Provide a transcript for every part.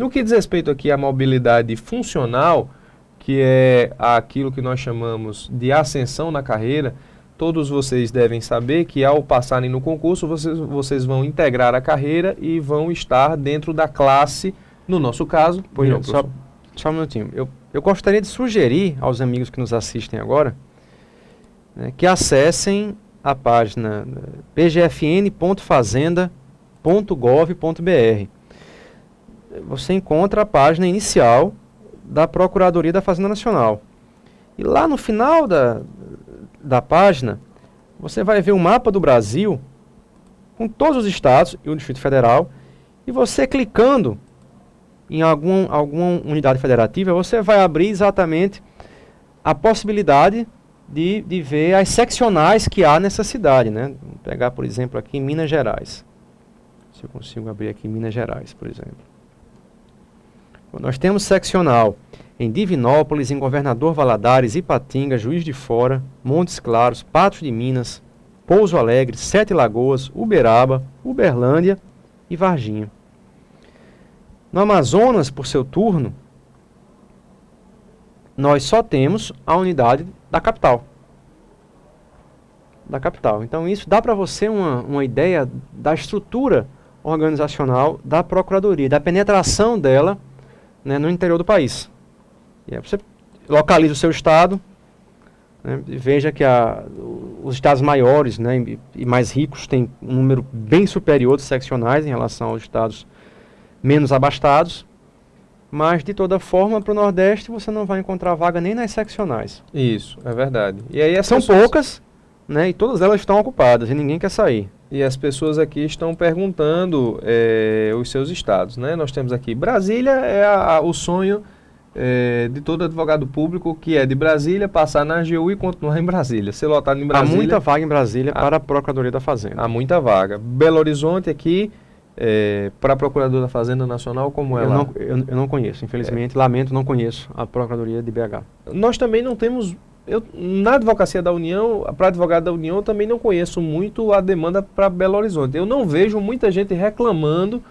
No que diz respeito aqui à mobilidade funcional, que é aquilo que nós chamamos de ascensão na carreira, todos vocês devem saber que ao passarem no concurso, vocês vão integrar a carreira e vão estar dentro da classe, no nosso caso. Pois não, só um minutinho. Eu gostaria de sugerir aos amigos que nos assistem agora, né, que acessem a página pgfn.fazenda.gov.br. Você encontra a página inicial da Procuradoria da Fazenda Nacional. E lá no final da página, você vai ver um mapa do Brasil, com todos os estados e o Distrito Federal, e você clicando em alguma unidade federativa, você vai abrir exatamente a possibilidade de ver as seccionais que há nessa cidade, né? Vou pegar, por exemplo, aqui em Minas Gerais. Se eu consigo abrir aqui em Minas Gerais, por exemplo. Nós temos seccional em Divinópolis, em Governador Valadares, Ipatinga, Juiz de Fora, Montes Claros, Patos de Minas, Pouso Alegre, Sete Lagoas, Uberaba, Uberlândia e Varginha. No Amazonas, por seu turno, nós só temos a unidade da capital. Então isso dá para você uma ideia da estrutura organizacional da Procuradoria, da penetração dela, né, no interior do país. E aí você localiza o seu estado, né, e veja que os estados maiores, né, e mais ricos têm um número bem superior de seccionais em relação aos estados menos abastados, mas de toda forma para o Nordeste você não vai encontrar vaga nem nas seccionais. Isso, é verdade. E aí são poucas, né, e todas elas estão ocupadas e ninguém quer sair. E as pessoas aqui estão perguntando os seus estados, né? Nós temos aqui Brasília, o sonho de todo advogado público que é de Brasília passar na AGU e continuar em Brasília. Ser lotado em Brasília. Há muita vaga em Brasília para a Procuradoria da Fazenda. Há muita vaga. Belo Horizonte aqui, para a Procuradora da Fazenda Nacional, como é lá? Eu não conheço, infelizmente, lamento, não conheço a Procuradoria de BH. Nós também não temos... na Advocacia da União, para advogado da União, eu também não conheço muito a demanda para Belo Horizonte. Eu não vejo muita gente reclamando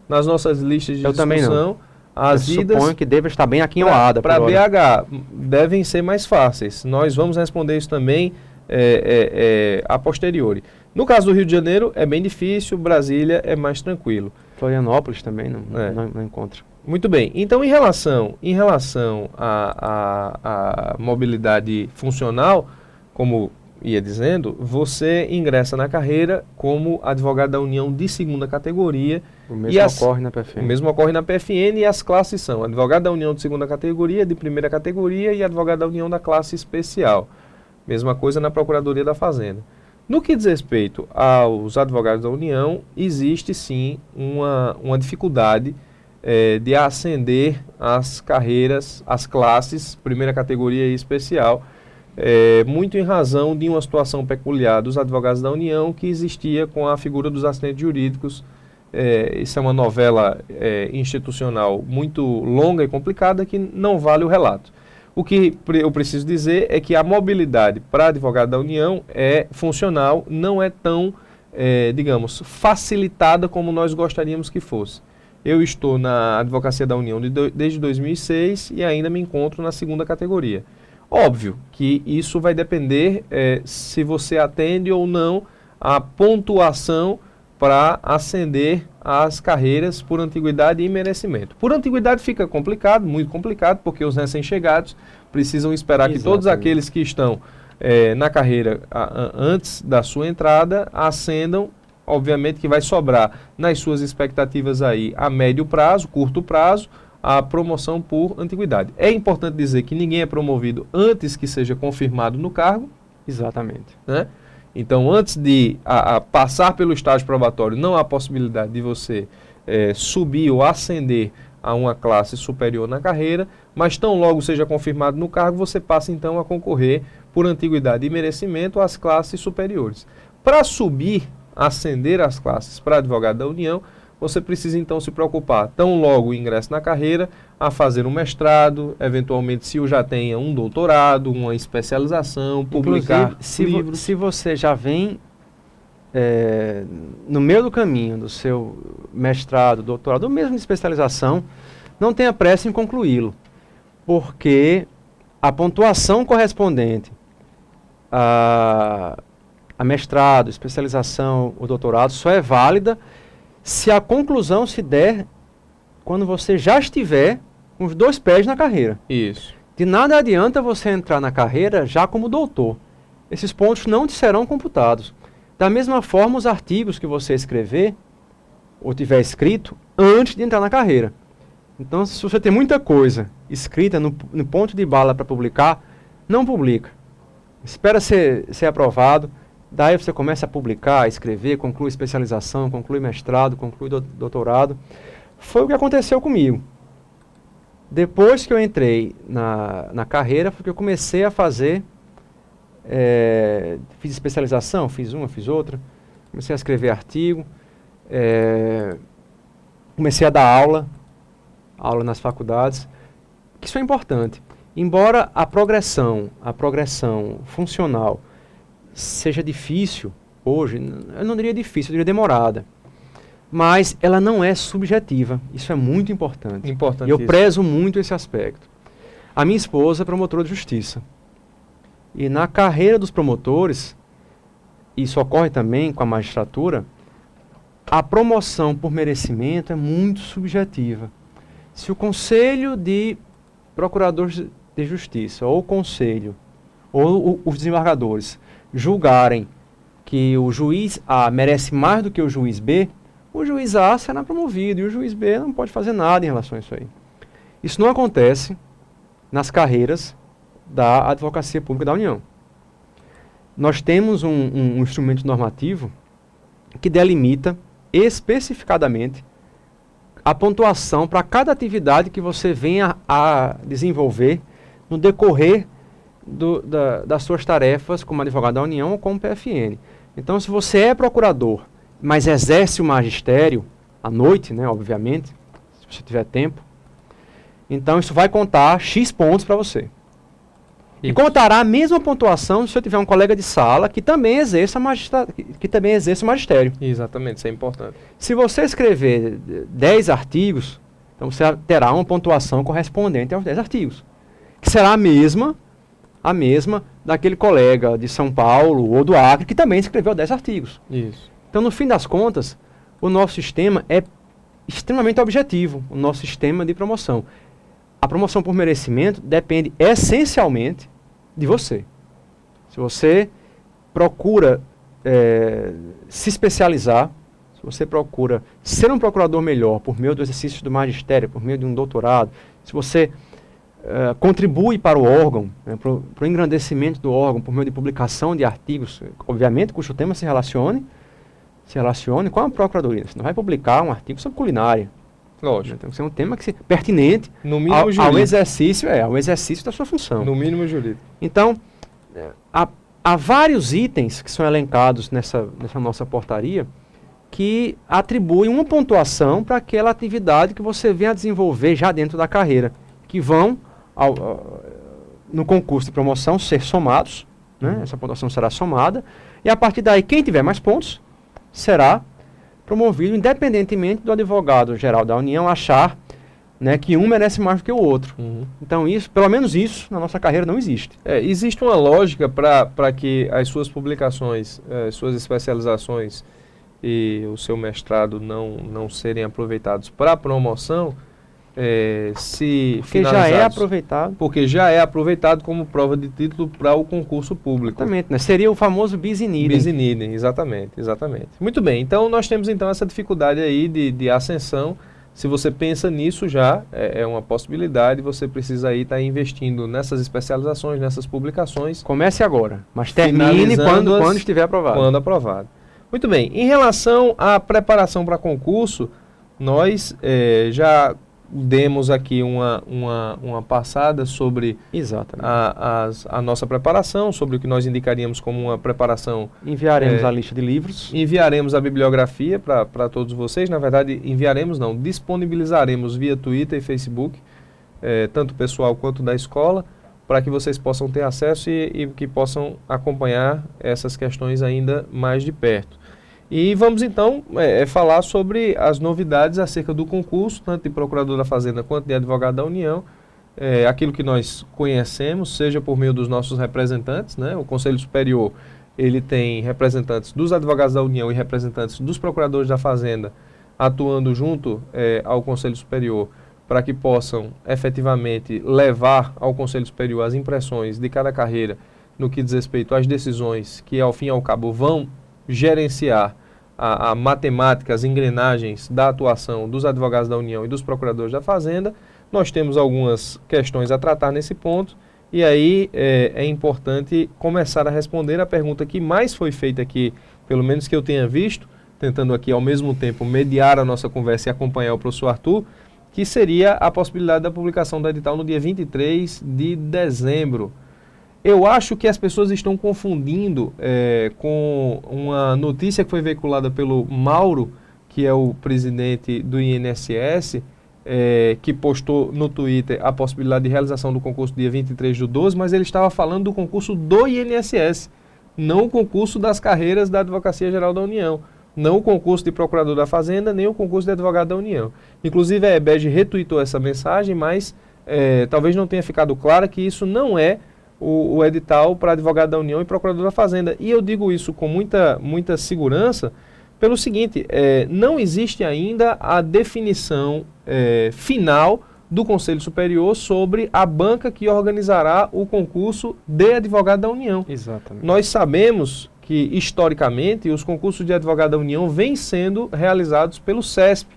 nas nossas listas de discussão. Também não. As idas, suponho que deve estar bem aquinhoada. Para BH, devem ser mais fáceis. Nós vamos responder isso também a posteriori. No caso do Rio de Janeiro, é bem difícil, Brasília é mais tranquilo. Florianópolis também não encontra. Muito bem. Então, em relação à mobilidade funcional, como ia dizendo, você ingressa na carreira como advogado da União de segunda categoria. O mesmo ocorre na PFN. O mesmo ocorre na PFN e as classes são advogado da União de segunda categoria, de primeira categoria e advogado da União da classe especial. Mesma coisa na Procuradoria da Fazenda. No que diz respeito aos advogados da União, existe sim uma dificuldade de ascender as carreiras, as classes, primeira categoria e especial, muito em razão de uma situação peculiar dos advogados da União que existia com a figura dos assistentes jurídicos. Isso é uma novela institucional muito longa e complicada que não vale o relato. O que eu preciso dizer é que a mobilidade para advogado da União é funcional, não é tão, digamos, facilitada como nós gostaríamos que fosse. Eu estou na Advocacia da União desde 2006 e ainda me encontro na segunda categoria. Óbvio que isso vai depender se você atende ou não a pontuação para ascender as carreiras por antiguidade e merecimento. Por antiguidade fica complicado, muito complicado, porque os recém-chegados precisam esperar que todos aqueles que estão na carreira antes da sua entrada ascendam. Obviamente que vai sobrar nas suas expectativas aí a médio prazo, curto prazo, a promoção por antiguidade. É importante dizer que ninguém é promovido antes que seja confirmado no cargo. Exatamente. Né? Então, antes de passar pelo estágio probatório, não há possibilidade de você subir ou ascender a uma classe superior na carreira, mas tão logo seja confirmado no cargo, você passa então a concorrer por antiguidade e merecimento às classes superiores. Para subir, ascender as classes para advogado da União, você precisa então se preocupar, tão logo o ingresso na carreira, a fazer um mestrado, eventualmente se eu já tenha um doutorado, uma especialização, publicar livros. Se você já vem no meio do caminho do seu mestrado, doutorado, ou mesmo de especialização, não tenha pressa em concluí-lo, porque a pontuação correspondente a mestrado, especialização ou doutorado só é válida se a conclusão se der quando você já estiver com os 2 pés na carreira. Isso. De nada adianta você entrar na carreira já como doutor. Esses pontos não te serão computados. Da mesma forma, os artigos que você escrever ou tiver escrito antes de entrar na carreira. Então, se você tem muita coisa escrita no ponto de bala para publicar, não publica. Espera ser aprovado, daí você começa a publicar, a escrever, conclui especialização, conclui mestrado, conclui doutorado. Foi o que aconteceu comigo. Depois que eu entrei na carreira, foi que eu comecei a fazer, fiz especialização, fiz uma, fiz outra, comecei a escrever artigo, comecei a dar aula nas faculdades, que isso é importante. Embora a progressão funcional seja difícil hoje, eu não diria difícil, eu diria demorada, mas ela não é subjetiva. Isso é muito importante. E eu prezo muito esse aspecto. A minha esposa é promotora de justiça. E na carreira dos promotores, isso ocorre também com a magistratura, a promoção por merecimento é muito subjetiva. Se o Conselho de Procuradores de Justiça, ou o Conselho, ou os desembargadores, julgarem que o juiz A merece mais do que o juiz B, o juiz A será promovido e o juiz B não pode fazer nada em relação a isso aí. Isso não acontece nas carreiras da Advocacia Pública da União. Nós temos um instrumento normativo que delimita especificadamente a pontuação para cada atividade que você venha a desenvolver no decorrer das suas tarefas como advogado da União ou como PFN. Então, se você é procurador, mas exerce o magistério à noite, né, obviamente, se você tiver tempo, então isso vai contar X pontos para você. Isso. E contará a mesma pontuação se eu tiver um colega de sala que também exerça o magistério. Exatamente, isso é importante. Se você escrever 10 artigos, então você terá uma pontuação correspondente aos 10 artigos, que será a mesma daquele colega de São Paulo ou do Acre que também escreveu 10 artigos. Isso. Então, no fim das contas, o nosso sistema é extremamente objetivo, o nosso sistema de promoção. A promoção por merecimento depende essencialmente de você. Se você procura se especializar, se você procura ser um procurador melhor por meio do exercício do magistério, por meio de um doutorado, se você contribui para o órgão, né, para o engrandecimento do órgão por meio de publicação de artigos, obviamente, cujo tema se relacione com a procuradoria. Você não vai publicar um artigo sobre culinária. Lógico. Tem que ser um tema pertinente no mínimo ao exercício da sua função. No mínimo jurídico. Então, há vários itens que são elencados nessa nossa portaria que atribuem uma pontuação para aquela atividade que você vem a desenvolver já dentro da carreira, que vão, no concurso de promoção, ser somados, né? Essa pontuação será somada, e a partir daí, quem tiver mais pontos será promovido, independentemente do advogado-geral da União achar, né, que um merece mais do que o outro. Então, pelo menos isso, na nossa carreira não existe. Existe uma lógica para que as suas publicações, suas especializações e o seu mestrado não serem aproveitados para promoção, porque já é aproveitado. Porque já é aproveitado como prova de título para o concurso público. Exatamente, né? Seria o famoso bis in idem. Bis in idem, exatamente. Muito bem, então nós temos então essa dificuldade aí de ascensão. Se você pensa nisso já, é uma possibilidade, você precisa aí estar investindo nessas especializações, nessas publicações. Comece agora, mas termine quando estiver aprovado. Quando aprovado. Muito bem, em relação à preparação para concurso, nós já demos aqui uma passada sobre a nossa preparação, sobre o que nós indicaríamos como uma preparação. Enviaremos a lista de livros. Enviaremos a bibliografia para todos vocês. Na verdade, disponibilizaremos via Twitter e Facebook, tanto pessoal quanto da escola, para que vocês possam ter acesso e que possam acompanhar essas questões ainda mais de perto. E vamos então falar sobre as novidades acerca do concurso, tanto de procurador da Fazenda quanto de advogado da União, aquilo que nós conhecemos, seja por meio dos nossos representantes, né? O Conselho Superior, ele tem representantes dos advogados da União e representantes dos procuradores da Fazenda atuando junto ao Conselho Superior para que possam efetivamente levar ao Conselho Superior as impressões de cada carreira no que diz respeito às decisões que, ao fim e ao cabo, vão gerenciar a matemática, as engrenagens da atuação dos advogados da União e dos procuradores da Fazenda. Nós temos algumas questões a tratar nesse ponto e aí é importante começar a responder a pergunta que mais foi feita aqui, pelo menos que eu tenha visto, tentando aqui ao mesmo tempo mediar a nossa conversa e acompanhar o professor Arthur, que seria a possibilidade da publicação do edital no dia 23 de dezembro. Eu acho que as pessoas estão confundindo com uma notícia que foi veiculada pelo Mauro, que é o presidente do INSS, que postou no Twitter a possibilidade de realização do concurso dia 23/12, mas ele estava falando do concurso do INSS, não o concurso das carreiras da Advocacia Geral da União, não o concurso de procurador da Fazenda, nem o concurso de advogado da União. Inclusive a EBEG retweetou essa mensagem, mas talvez não tenha ficado claro que isso não é o edital para advogado da União e procurador da Fazenda. E eu digo isso com muita segurança pelo seguinte, não existe ainda a definição final do Conselho Superior sobre a banca que organizará o concurso de advogado da União. Exatamente. Nós sabemos que, historicamente, os concursos de advogado da União vêm sendo realizados pelo CESP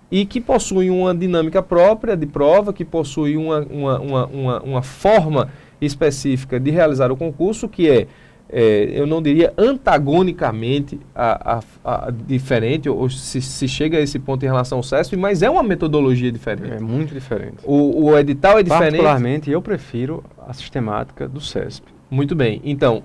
e que possuem uma dinâmica própria de prova, que possuem uma forma específica de realizar o concurso, que eu não diria antagonicamente diferente, ou se chega a esse ponto em relação ao CESP, mas é uma metodologia diferente. É muito diferente. O edital é diferente. Particularmente, eu prefiro a sistemática do CESP. Muito bem. Então,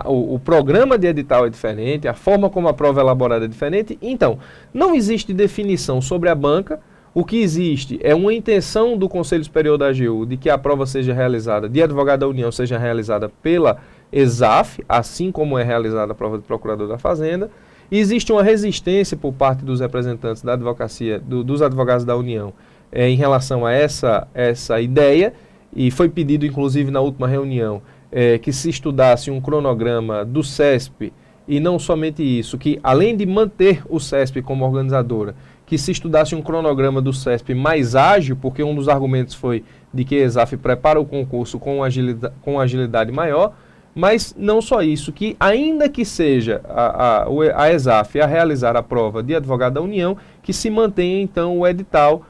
o programa de edital é diferente, a forma como a prova é elaborada é diferente. Então, não existe definição sobre a banca. O que existe é uma intenção do Conselho Superior da AGU de que a prova seja realizada, de advogado da União, seja realizada pela ESAF, assim como é realizada a prova de procurador da Fazenda. E existe uma resistência por parte dos representantes da advocacia, dos advogados da União, em relação a essa ideia, e foi pedido, inclusive, na última reunião, que se estudasse um cronograma do CESP, e não somente isso, que além de manter o CESP como organizadora, que se estudasse um cronograma do CESP mais ágil, porque um dos argumentos foi de que a ESAF prepara o concurso com agilidade maior, mas não só isso, que ainda que seja a ESAF a realizar a prova de advogado da União, que se mantenha então o edital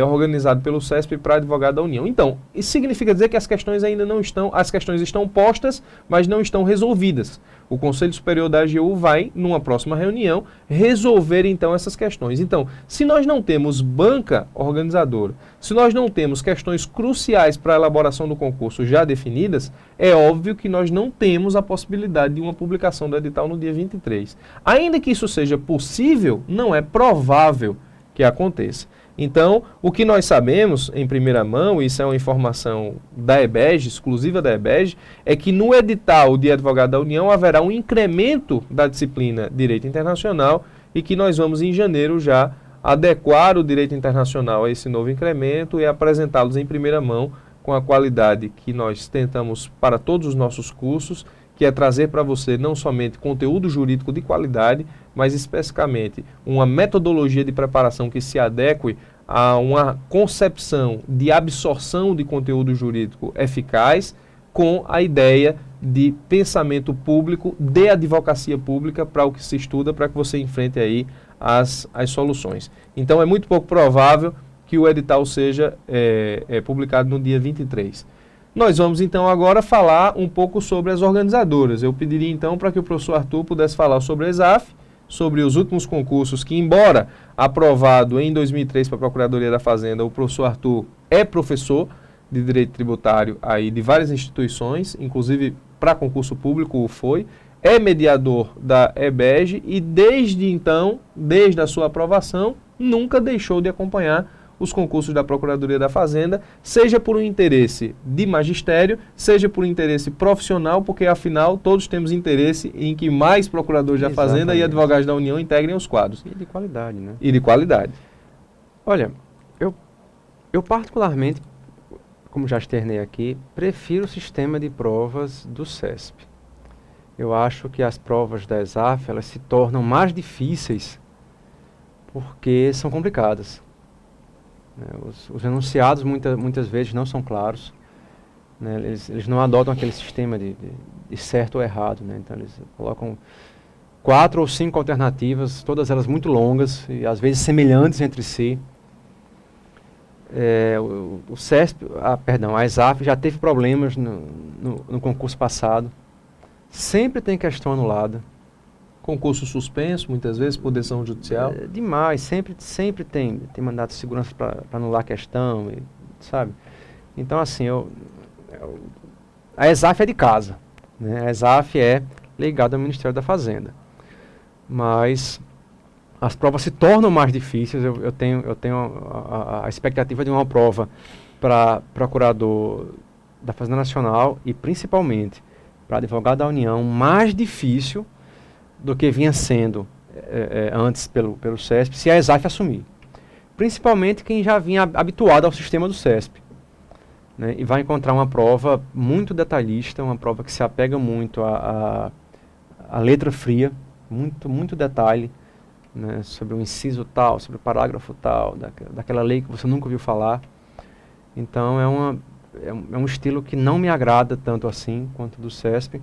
organizado pelo CESP para advogado da União. Então, isso significa dizer que as questões ainda não estão, as questões estão postas, mas não estão resolvidas. O Conselho Superior da AGU vai, numa próxima reunião, resolver então essas questões. Então, se nós não temos banca organizadora, se nós não temos questões cruciais para a elaboração do concurso já definidas, é óbvio que nós não temos a possibilidade de uma publicação do edital no dia 23. Ainda que isso seja possível, não é provável que aconteça. Então, o que nós sabemos em primeira mão, isso é uma informação da EBEG, exclusiva da EBEG, é que no edital de advogado da União haverá um incremento da disciplina Direito Internacional e que nós vamos em janeiro já adequar o Direito Internacional a esse novo incremento e apresentá-los em primeira mão com a qualidade que nós tentamos para todos os nossos cursos, que é trazer para você não somente conteúdo jurídico de qualidade, mas especificamente uma metodologia de preparação que se adeque a uma concepção de absorção de conteúdo jurídico eficaz com a ideia de pensamento público, de advocacia pública para o que se estuda, para que você enfrente aí as soluções. Então é muito pouco provável que o edital seja publicado no dia 23. Nós vamos então agora falar um pouco sobre as organizadoras. Eu pediria então para que o professor Arthur pudesse falar sobre a ESAF, sobre os últimos concursos que, embora aprovado em 2003 para a Procuradoria da Fazenda, o professor Arthur é professor de Direito Tributário aí de várias instituições, inclusive para concurso público o foi, é mediador da EBEG e desde então, desde a sua aprovação, nunca deixou de acompanhar os concursos da Procuradoria da Fazenda, seja por um interesse de magistério, seja por um interesse profissional, porque afinal todos temos interesse em que mais procuradores da Fazenda e advogados da União integrem os quadros. E de qualidade, né? E de qualidade. Olha, eu particularmente, como já externei aqui, prefiro o sistema de provas do CESP. Eu acho que as provas da ESAF, elas se tornam mais difíceis porque são complicadas. Né? Os enunciados muitas vezes não são claros. Né? Eles não adotam aquele sistema de certo ou errado. Né? Então eles colocam 4 ou 5 alternativas, todas elas muito longas e às vezes semelhantes entre si. O CESP, a ESAF já teve problemas no concurso passado. Sempre tem questão anulada. Concurso suspenso, muitas vezes, por decisão judicial. Demais, sempre tem mandato de segurança para anular a questão, sabe? Então, assim, a ESAF é de casa. Né? A ESAF é ligada ao Ministério da Fazenda. Mas as provas se tornam mais difíceis. Eu tenho a expectativa de uma prova para procurador da Fazenda Nacional e, principalmente, para advogado da União, mais difícil do que vinha sendo antes pelo CESP, se a ESAF assumir. Principalmente quem já vinha habituado ao sistema do CESP. Né? E vai encontrar uma prova muito detalhista, uma prova que se apega muito à letra fria, muito detalhe, né? Sobre o inciso tal, sobre o parágrafo tal, daquela lei que você nunca ouviu falar. Então é um estilo que não me agrada tanto assim quanto do CESP.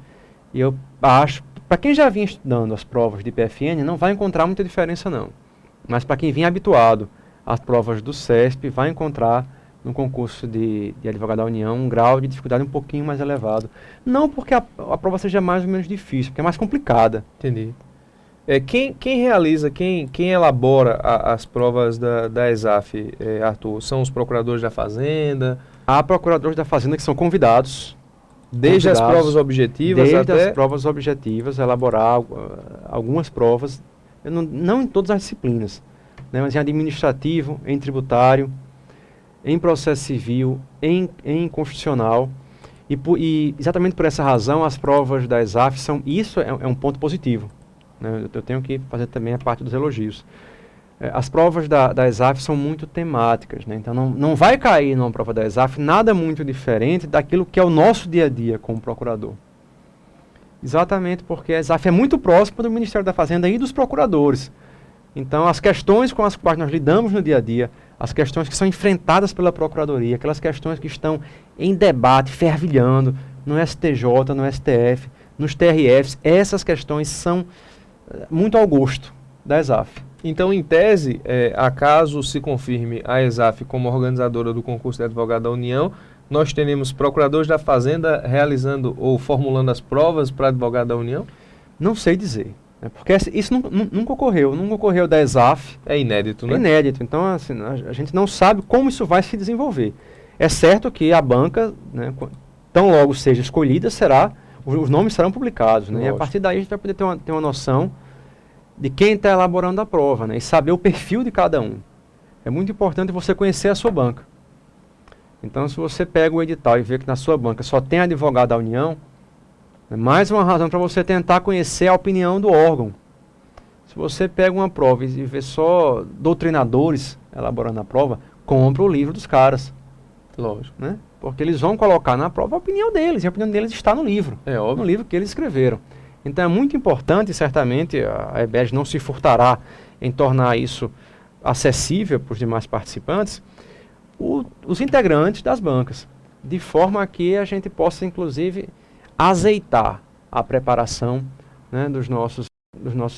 E eu acho, para quem já vinha estudando as provas de PFN, não vai encontrar muita diferença não. Mas para quem vinha habituado às provas do CESP, vai encontrar no concurso de advogado da União um grau de dificuldade um pouquinho mais elevado. Não porque a prova seja mais ou menos difícil, porque é mais complicada. Entendi. Quem realiza, quem elabora as provas da ESAF, Arthur? São os procuradores da Fazenda? Há procuradores da Fazenda que são convidados. Desde as provas objetivas desde até... as provas objetivas, elaborar algumas provas, não em todas as disciplinas, né, mas em administrativo, em tributário, em processo civil, em constitucional. E exatamente por essa razão, as provas da ESAF isso é um ponto positivo. Né, eu tenho que fazer também a parte dos elogios. As provas da ESAF são muito temáticas, né? Então não vai cair numa prova da ESAF nada muito diferente daquilo que é o nosso dia a dia como procurador. Exatamente porque a ESAF é muito próxima do Ministério da Fazenda e dos procuradores. Então as questões com as quais nós lidamos no dia a dia, as questões que são enfrentadas pela Procuradoria, aquelas questões que estão em debate, fervilhando no STJ, no STF, nos TRFs, essas questões são muito ao gosto da ESAF. Então, em tese, acaso se confirme a ESAF como organizadora do concurso de advogado da União, nós teremos procuradores da Fazenda realizando ou formulando as provas para advogado da União? Não sei dizer, né? Porque isso nunca ocorreu da ESAF. É inédito, né? É inédito, então assim, a gente não sabe como isso vai se desenvolver. É certo que a banca, né, tão logo seja escolhida, os nomes serão publicados, né? E a partir daí a gente vai poder ter uma noção de quem está elaborando a prova, né? E saber o perfil de cada um. É muito importante você conhecer a sua banca. Então, se você pega o edital e vê que na sua banca só tem advogado da União, é mais uma razão para você tentar conhecer a opinião do órgão. Se você pega uma prova e vê só doutrinadores elaborando a prova, compra o livro dos caras. Lógico. Né? Porque eles vão colocar na prova a opinião deles, e a opinião deles está no livro. É óbvio. No livro que eles escreveram. Então é muito importante, certamente, a EBED não se furtará em tornar isso acessível para os demais participantes, os integrantes das bancas, de forma que a gente possa, inclusive, azeitar a preparação, né, dos nossos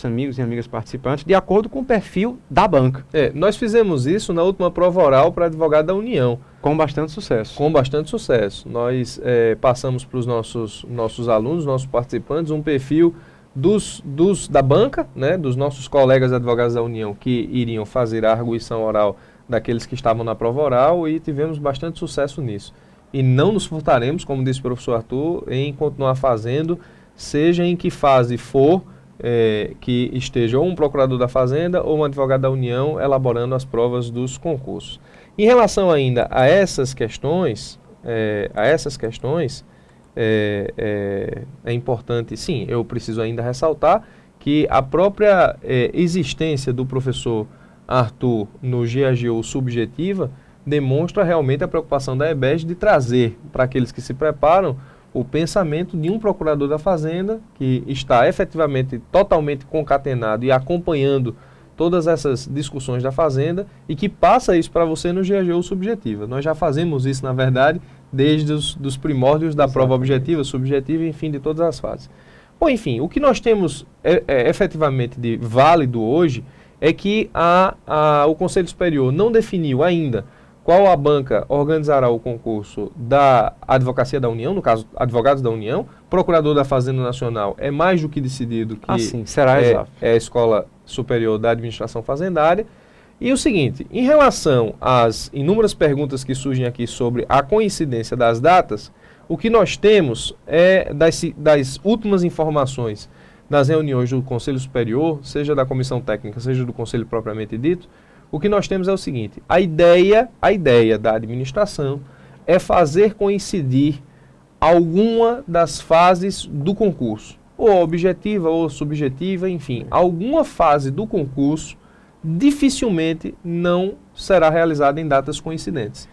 amigos e amigas participantes, de acordo com o perfil da banca. Nós fizemos isso na última prova oral para advogado da União. Com bastante sucesso. Com bastante sucesso. Nós passamos para os nossos alunos, nossos participantes, um perfil da banca, né, dos nossos colegas advogados da União que iriam fazer a arguição oral daqueles que estavam na prova oral, e tivemos bastante sucesso nisso. E não nos furtaremos, como disse o professor Arthur, em continuar fazendo, seja em que fase for, que esteja ou um procurador da Fazenda ou um advogado da União elaborando as provas dos concursos. Em relação ainda a essas questões, é importante, sim, eu preciso ainda ressaltar que a própria existência do professor Arthur no GAGU subjetiva demonstra realmente a preocupação da EBESD de trazer para aqueles que se preparam o pensamento de um procurador da Fazenda que está efetivamente totalmente concatenado e acompanhando todas essas discussões da Fazenda e que passa isso para você no GAGU subjetiva. Nós já fazemos isso, na verdade, desde os primórdios da prova objetiva, subjetiva, enfim, de todas as fases. Bom, enfim, o que nós temos efetivamente de válido hoje é que o Conselho Superior não definiu ainda qual a banca organizará o concurso da Advocacia da União, no caso, Advogados da União. Procurador da Fazenda Nacional é mais do que decidido que será exato. É a Escola Superior da Administração Fazendária. E o seguinte, em relação às inúmeras perguntas que surgem aqui sobre a coincidência das datas, o que nós temos é das últimas informações das reuniões do Conselho Superior, seja da Comissão Técnica, seja do Conselho propriamente dito, o que nós temos é o seguinte, a ideia da administração é fazer coincidir alguma das fases do concurso, ou objetiva ou subjetiva, enfim, alguma fase do concurso dificilmente não será realizada em datas coincidentes.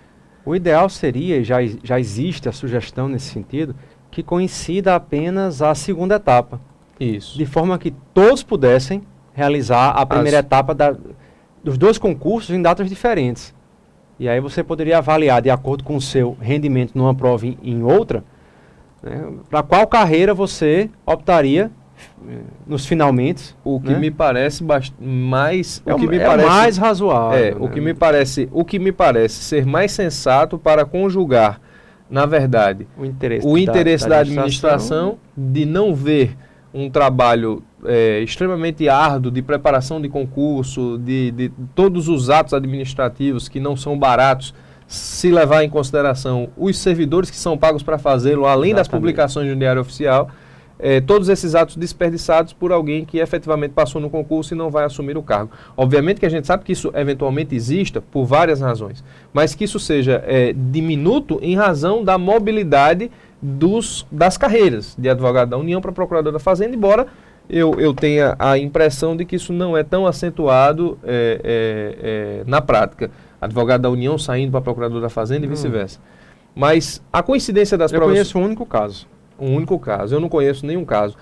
O ideal seria, e já existe a sugestão nesse sentido, que coincida apenas a segunda etapa. Isso. De forma que todos pudessem realizar a primeira etapa dos dois concursos em datas diferentes. E aí você poderia avaliar, de acordo com o seu rendimento numa prova e em outra, né, para qual carreira você optaria nos finalmente. O que me parece mais mais razoável. O que me parece ser mais sensato para conjugar, na verdade, o interesse da administração de não ver um trabalho extremamente árduo de preparação de concurso, de todos os atos administrativos que não são baratos, se levar em consideração os servidores que são pagos para fazê-lo, além das publicações no Diário Oficial, todos esses atos desperdiçados por alguém que efetivamente passou no concurso e não vai assumir o cargo. Obviamente que a gente sabe que isso eventualmente exista por várias razões, mas que isso seja diminuto em razão da mobilidade das carreiras de advogado da União para procurador da Fazenda, embora eu tenha a impressão de que isso não é tão acentuado na prática. Advogado da União saindo para procurador da Fazenda e vice-versa. Mas a coincidência das provas... Eu conheço um único caso. Um único caso, eu não conheço nenhum caso.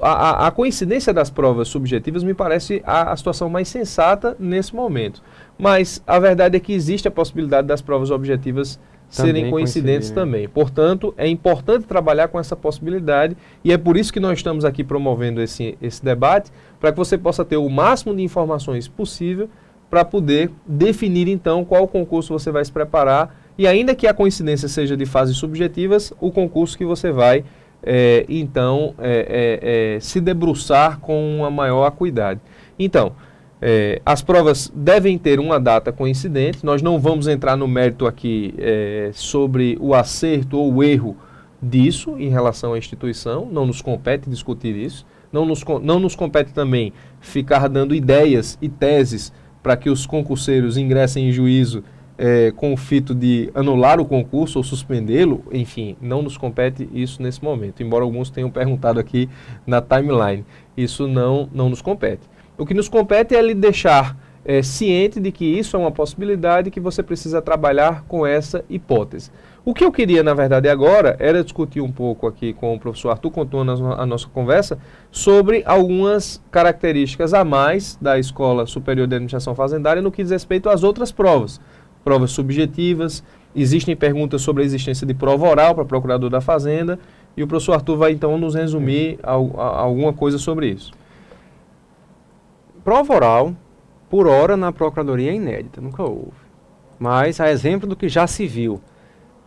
A coincidência das provas subjetivas me parece a situação mais sensata nesse momento. Mas a verdade é que existe a possibilidade das provas objetivas serem coincidentes também. Portanto, é importante trabalhar com essa possibilidade e é por isso que nós estamos aqui promovendo esse debate, para que você possa ter o máximo de informações possível para poder definir então qual concurso você vai se preparar e ainda que a coincidência seja de fases subjetivas, o concurso que você vai se debruçar com uma maior acuidade. Então, as provas devem ter uma data coincidente, nós não vamos entrar no mérito aqui sobre o acerto ou o erro disso em relação à instituição, não nos compete discutir isso, não nos compete também ficar dando ideias e teses para que os concurseiros ingressem em juízo com o fito de anular o concurso ou suspendê-lo, enfim, não nos compete isso nesse momento, embora alguns tenham perguntado aqui na timeline, isso não nos compete. O que nos compete é lhe deixar ciente de que isso é uma possibilidade que você precisa trabalhar com essa hipótese. O que eu queria, na verdade, agora, era discutir um pouco aqui com o professor Arthur, continuando a nossa conversa, sobre algumas características a mais da Escola Superior de Administração Fazendária no que diz respeito às outras provas. Provas subjetivas, existem perguntas sobre a existência de prova oral para procurador da Fazenda, e o professor Arthur vai então nos resumir alguma coisa sobre isso. Prova oral, por hora, na Procuradoria é inédita, nunca houve. Mas, a exemplo do que já se viu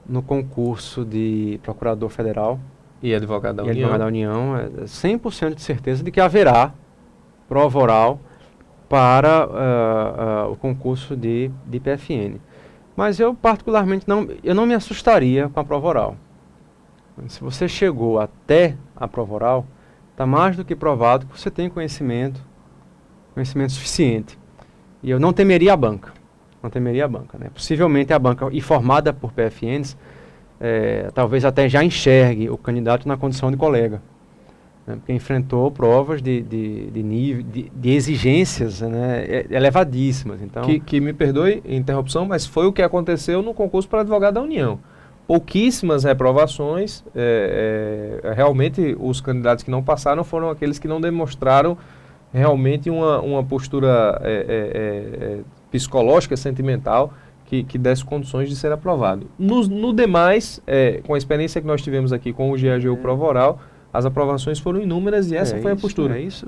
no concurso de Procurador Federal e Advogado da União, é 100% de certeza de que haverá prova oral para o concurso de PFN. Mas eu, particularmente, não me assustaria com a prova oral. Se você chegou até a prova oral, está mais do que provado que você tem conhecimento suficiente. E eu não temeria a banca. Não temeria a banca, né? Possivelmente a banca, e formada por PFNs, talvez até já enxergue o candidato na condição de colega, né? Porque enfrentou provas de nível, de exigências, né, elevadíssimas. Então, que me perdoe a interrupção, mas foi o que aconteceu no concurso para advogado da União. Pouquíssimas reprovações, realmente os candidatos que não passaram foram aqueles que não demonstraram realmente uma postura psicológica, sentimental, que desse condições de ser aprovado. No demais, com a experiência que nós tivemos aqui com o GAGU Prova Oral, as aprovações foram inúmeras e essa foi a postura. Isso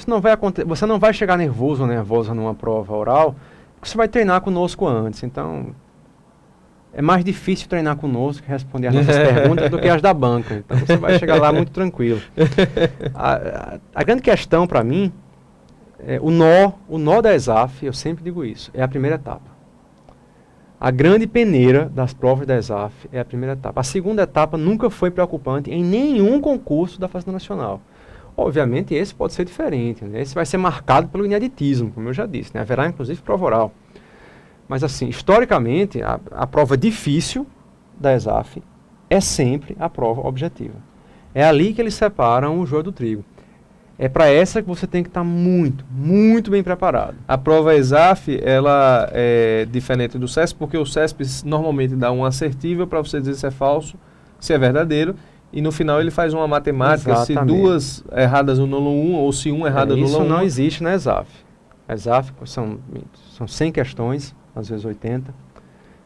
não vai acontecer. Você não vai chegar nervoso ou nervosa numa prova oral, porque você vai treinar conosco antes. Então, é mais difícil treinar conosco que responder as nossas perguntas do que as da banca. Então, você vai chegar lá muito tranquilo. A grande questão para mim, o nó da ESAF, eu sempre digo isso, é a primeira etapa. A grande peneira das provas da ESAF é a primeira etapa. A segunda etapa nunca foi preocupante em nenhum concurso da Fazenda Nacional. Obviamente, esse pode ser diferente, né? Esse vai ser marcado pelo ineditismo, como eu já disse, né? Haverá, inclusive, prova oral. Mas, assim, historicamente, a prova difícil da ESAF é sempre a prova objetiva. É ali que eles separam o joio do trigo. É para essa que você tem que estar muito, muito bem preparado. A prova ESAF, ela é diferente do CESP, porque o CESP normalmente dá um assertível para você dizer se é falso, se é verdadeiro, e no final ele faz uma matemática, se duas erradas anulam um, ou se um errado anula um. Isso não existe na ESAF. A ESAF são 100 questões, às vezes 80.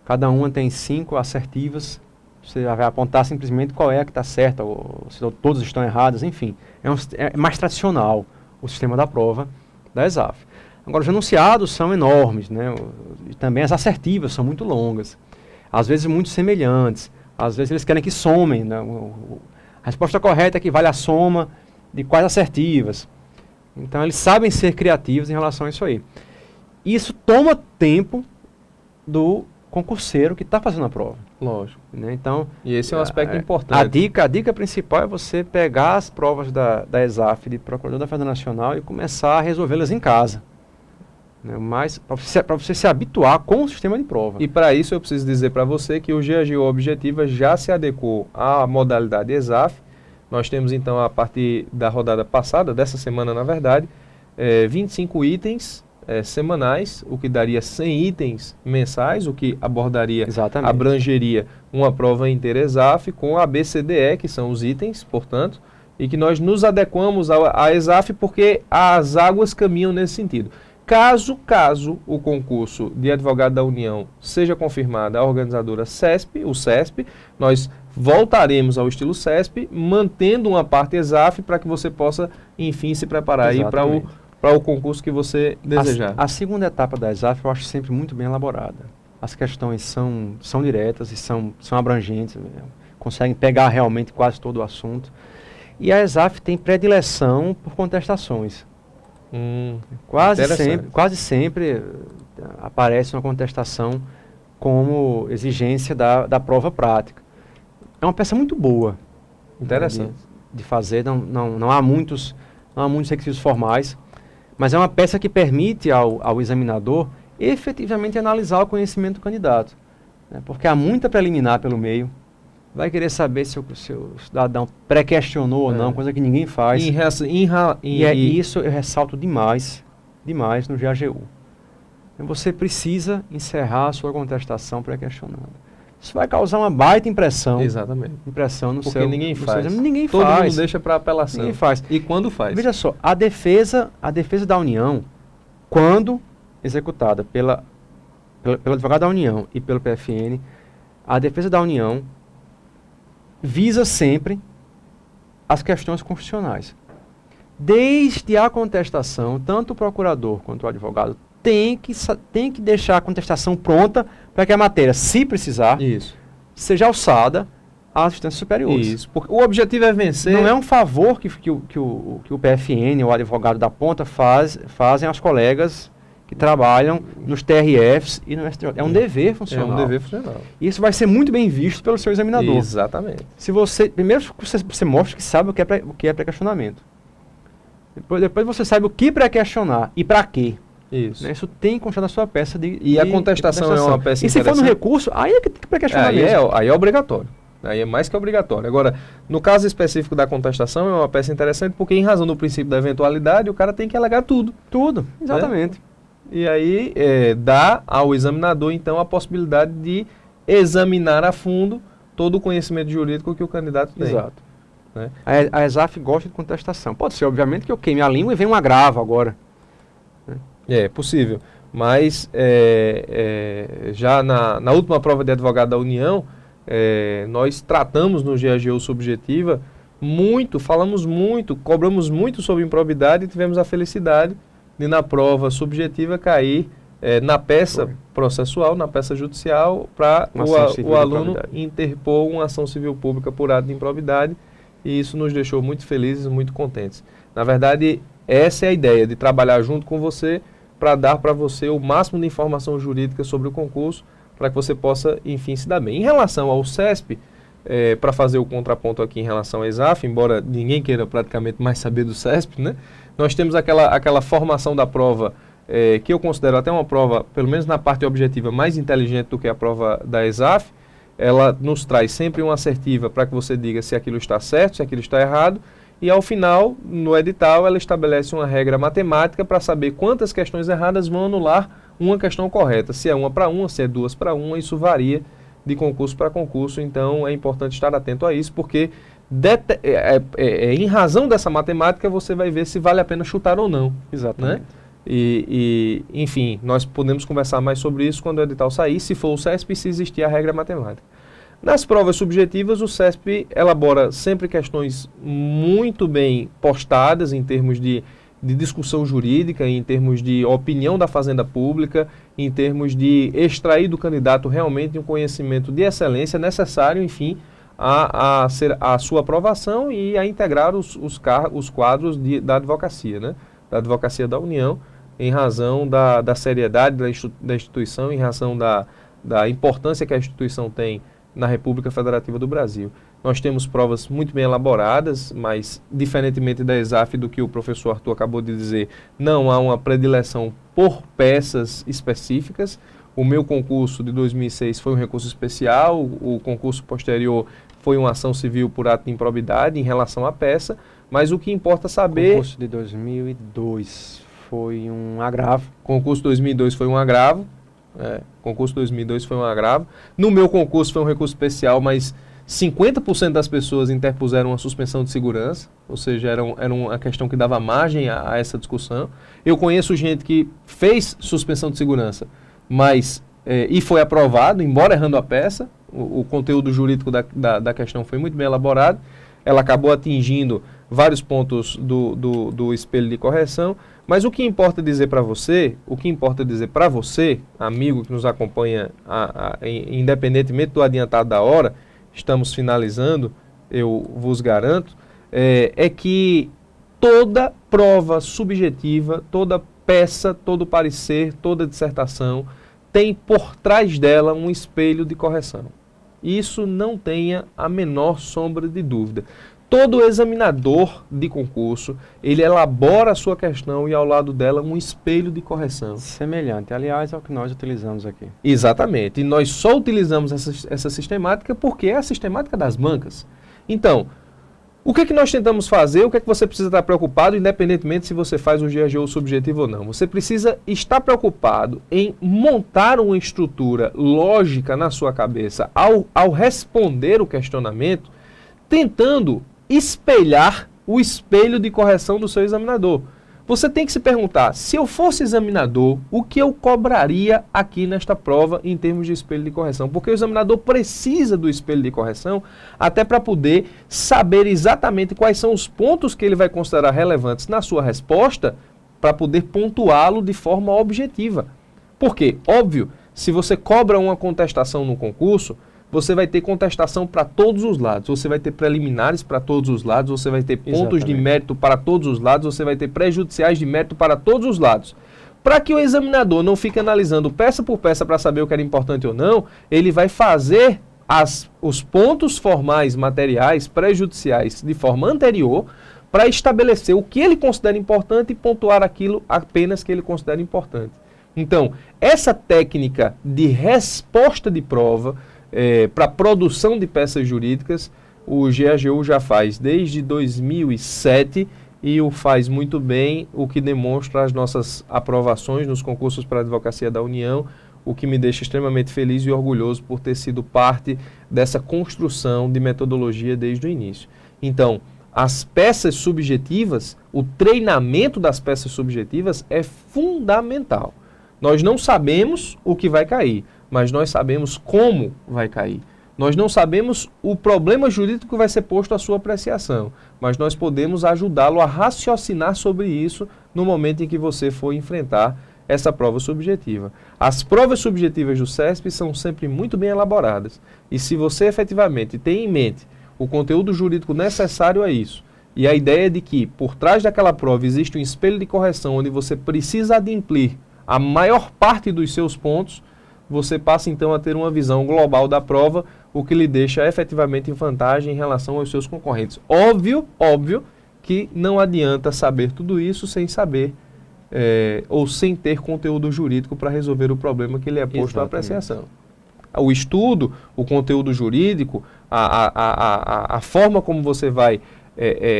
Cada uma tem 5 assertivas. Você vai apontar simplesmente qual é a que está certa, ou se todas estão erradas, enfim. É mais tradicional o sistema da prova da ESAF. Agora, os enunciados são enormes, né? E também as assertivas são muito longas. Às vezes muito semelhantes. Às vezes eles querem que somem, né? A resposta correta equivale à soma de quais assertivas. Então, eles sabem ser criativos em relação a isso aí. Isso toma tempo do concurseiro que está fazendo a prova. Lógico. Né? Então, e esse é um aspecto importante. A dica principal é você pegar as provas da ESAF, de Procurador da Fazenda Nacional, e começar a resolvê-las em casa. Né? Mas para você se habituar com o sistema de prova. E para isso eu preciso dizer para você que o GAGU Objetiva já se adequou à modalidade ESAF. Nós temos então, a partir da rodada passada, dessa semana na verdade, 25 itens semanais, o que daria 100 itens mensais, o que abrangeria uma prova inteira ESAF com a BCDE, que são os itens, portanto, e que nós nos adequamos à ESAF porque as águas caminham nesse sentido. Caso o concurso de advogado da União seja confirmada a organizadora CESP, o CESP, nós voltaremos ao estilo CESP, mantendo uma parte ESAF para que você possa, enfim, se preparar aí para o concurso que você desejar. A segunda etapa da ESAF eu acho sempre muito bem elaborada. As questões são diretas e são abrangentes, conseguem pegar realmente quase todo o assunto. E a ESAF tem predileção por contestações. Quase sempre aparece uma contestação como exigência da prova prática. É uma peça muito boa. Interessante. De fazer, não há muitos requisitos formais, mas é uma peça que permite ao examinador efetivamente analisar o conhecimento do candidato. Né? Porque há muita preliminar pelo meio. Vai querer saber se o cidadão pré-questionou ou não, coisa que ninguém faz. Isso eu ressalto demais no GAGU. Você precisa encerrar a sua contestação pré-questionada. Isso vai causar uma baita impressão. Exatamente. Impressão no Porque ninguém faz. Ninguém Todo faz. mundo deixa para apelação. Ninguém faz. E quando faz? Veja só, a defesa da União, quando executada pelo advogado da União e pelo PFN, a defesa da União visa sempre as questões constitucionais. Desde a contestação, tanto o procurador quanto o advogado tem que deixar a contestação pronta para que a matéria, se precisar, seja alçada às instâncias superiores. Isso, porque o objetivo é vencer. Não é um favor que o PFN ou o advogado da ponta fazem aos colegas que trabalham nos TRFs e no STJ. É um dever funcional. É um dever funcional. Isso vai ser muito bem visto pelo seu examinador. Exatamente. Primeiro você mostra que sabe o que é pré-questionamento. Depois você sabe o que pré-questionar e para quê. Isso. Né? Isso tem que constar na sua peça de E a contestação é uma peça E se for no recurso, aí é que tem que questionar mesmo. Aí é obrigatório. Aí é mais que obrigatório. Agora, no caso específico da contestação, é uma peça interessante porque, em razão do princípio da eventualidade, o cara tem que alegar tudo. Tudo, exatamente. Né? E aí dá ao examinador, então, a possibilidade de examinar a fundo todo o conhecimento jurídico que o candidato tem. Exato. Né? A ESAF gosta de contestação. Pode ser, obviamente, que eu queime a língua e venha um agravo agora. É possível. Mas já na última prova de advogado da União, nós tratamos no GAGU subjetiva falamos muito, cobramos muito sobre improbidade e tivemos a felicidade de, na prova subjetiva, cair na peça processual, na peça judicial, para o aluno interpor uma ação civil pública por ato de improbidade, e isso nos deixou muito felizes, muito contentes. Na verdade, essa é a ideia, de trabalhar junto com você para dar para você o máximo de informação jurídica sobre o concurso, para que você possa, enfim, se dar bem. Em relação ao CESP, para fazer o contraponto aqui em relação ao ESAF, embora ninguém queira praticamente mais saber do CESP, né? Nós temos aquela formação da prova, que eu considero até uma prova, pelo menos na parte objetiva, mais inteligente do que a prova da ESAF. Ela nos traz sempre uma assertiva para que você diga se aquilo está certo, se aquilo está errado, e ao final, no edital, ela estabelece uma regra matemática para saber quantas questões erradas vão anular uma questão correta. Se é uma para uma, se é duas para uma, isso varia de concurso para concurso, então é importante estar atento a isso, porque em razão dessa matemática você vai ver se vale a pena chutar ou não. Exatamente. Né? Enfim, nós podemos conversar mais sobre isso quando o edital sair, se for o CESP, se existir a regra matemática. Nas provas subjetivas, o CESP elabora sempre questões muito bem postadas em termos de discussão jurídica, em termos de opinião da Fazenda Pública, em termos de extrair do candidato realmente um conhecimento de excelência necessário, enfim, a sua aprovação e a integrar os quadros da advocacia, né? Da advocacia da União, em razão da seriedade da instituição, em razão da importância que a instituição tem na República Federativa do Brasil. Nós temos provas muito bem elaboradas, mas, diferentemente da ESAF, do que o professor Arthur acabou de dizer, não há uma predileção por peças específicas. O meu concurso de 2006 foi um recurso especial, o concurso posterior foi uma ação civil por ato de improbidade em relação à peça, mas o que importa saber... O concurso de 2002 foi um agravo. Concurso 2002 foi um agravo. Concurso 2002 foi um agravo. No meu concurso foi um recurso especial, mas 50% das pessoas interpuseram uma suspensão de segurança, ou seja, era uma questão que dava margem a essa discussão. Eu conheço gente que fez suspensão de segurança, mas e foi aprovado, embora errando a peça. O conteúdo jurídico da questão foi muito bem elaborado. Ela acabou atingindo vários pontos do espelho de correção. Mas o que importa dizer para você, amigo que nos acompanha, independentemente do adiantado da hora, estamos finalizando, eu vos garanto, é que toda prova subjetiva, toda peça, todo parecer, toda dissertação tem por trás dela um espelho de correção. Isso não tenha a menor sombra de dúvida. Todo examinador de concurso, ele elabora a sua questão e ao lado dela um espelho de correção. Semelhante, aliás, ao que nós utilizamos aqui. Exatamente. E nós só utilizamos essa sistemática porque é a sistemática das bancas. Então, o que é que nós tentamos fazer? O que é que você precisa estar preocupado, independentemente se você faz o GAGU subjetivo ou não? Você precisa estar preocupado em montar uma estrutura lógica na sua cabeça ao responder o questionamento, tentando espelhar o espelho de correção do seu examinador. Você tem que se perguntar, se eu fosse examinador, o que eu cobraria aqui nesta prova em termos de espelho de correção? Porque o examinador precisa do espelho de correção até para poder saber exatamente quais são os pontos que ele vai considerar relevantes na sua resposta para poder pontuá-lo de forma objetiva. Porque, óbvio, se você cobra uma contestação no concurso, você vai ter contestação para todos os lados, você vai ter preliminares para todos os lados, você vai ter pontos de mérito para todos os lados, você vai ter prejudiciais de mérito para todos os lados. Para que o examinador não fique analisando peça por peça para saber o que era importante ou não, ele vai fazer os pontos formais, materiais, prejudiciais de forma anterior, para estabelecer o que ele considera importante e pontuar aquilo apenas que ele considera importante. Então, essa técnica de resposta de prova para produção de peças jurídicas, o GAGU já faz desde 2007 e o faz muito bem, o que demonstra as nossas aprovações nos concursos para a Advocacia da União, o que me deixa extremamente feliz e orgulhoso por ter sido parte dessa construção de metodologia desde o início. Então, as peças subjetivas, o treinamento das peças subjetivas é fundamental. Nós não sabemos o que vai cair, mas nós sabemos como vai cair. Nós não sabemos o problema jurídico que vai ser posto à sua apreciação, mas nós podemos ajudá-lo a raciocinar sobre isso no momento em que você for enfrentar essa prova subjetiva. As provas subjetivas do CESP são sempre muito bem elaboradas, e se você efetivamente tem em mente o conteúdo jurídico necessário a isso, e a ideia de que por trás daquela prova existe um espelho de correção onde você precisa adimplir a maior parte dos seus pontos, você passa então a ter uma visão global da prova, o que lhe deixa efetivamente em vantagem em relação aos seus concorrentes. Óbvio que não adianta saber tudo isso sem saber ou sem ter conteúdo jurídico para resolver o problema que lhe é posto à apreciação. O estudo, o conteúdo jurídico, a forma como você vai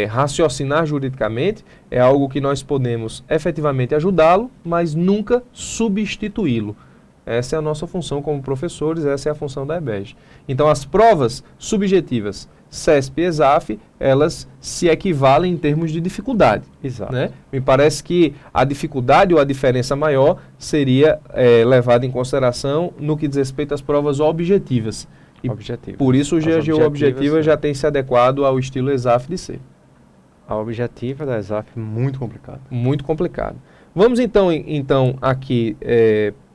raciocinar juridicamente é algo que nós podemos efetivamente ajudá-lo, mas nunca substituí-lo. Essa é a nossa função como professores, essa é a função da EBEG. Então, as provas subjetivas CESP e ESAF, elas se equivalem em termos de dificuldade. Exato. Né? Me parece que a dificuldade ou a diferença maior seria levada em consideração no que diz respeito às provas objetivas. E por isso o GAGU Objetiva já tem se adequado ao estilo ESAF de ser. A objetiva da ESAF é muito complicada. Muito complicado. Vamos então aqui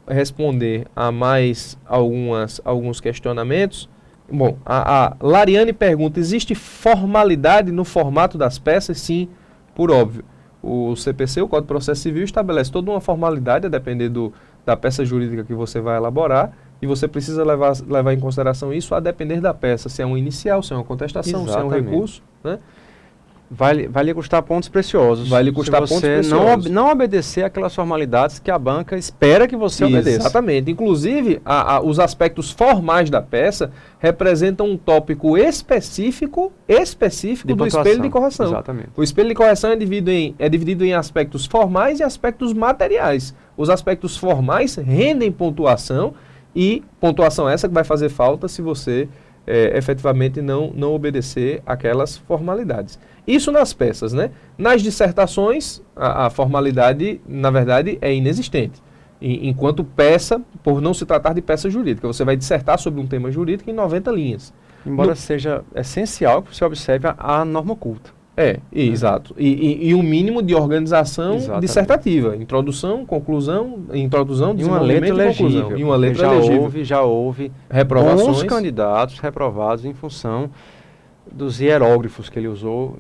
responder a mais alguns questionamentos. Bom, a Lariane pergunta, existe formalidade no formato das peças? Sim, por óbvio. O CPC, o Código de Processo Civil, estabelece toda uma formalidade a depender da peça jurídica que você vai elaborar, e você precisa levar em consideração isso a depender da peça, se é um inicial, se é uma contestação, se é um recurso, né? Vai lhe custar pontos preciosos. Vai lhe custar pontos preciosos. Não obedecer aquelas formalidades que a banca espera que você obedeça. Exatamente. Inclusive, os aspectos formais da peça representam um tópico específico do espelho de correção. Exatamente. O espelho de correção é dividido em aspectos formais e aspectos materiais. Os aspectos formais rendem pontuação, e pontuação essa que vai fazer falta se você efetivamente não obedecer aquelas formalidades. Isso nas peças, né? Nas dissertações, a formalidade, na verdade, é inexistente. Enquanto peça, por não se tratar de peça jurídica, você vai dissertar sobre um tema jurídico em 90 linhas. Embora seja essencial que você observe a norma culta. Exato. E um mínimo de organização dissertativa. Introdução, conclusão, desenvolvimento e conclusão. E uma letra legível. Já houve reprovações. Bons candidatos reprovados em função dos hieróglifos que ele usou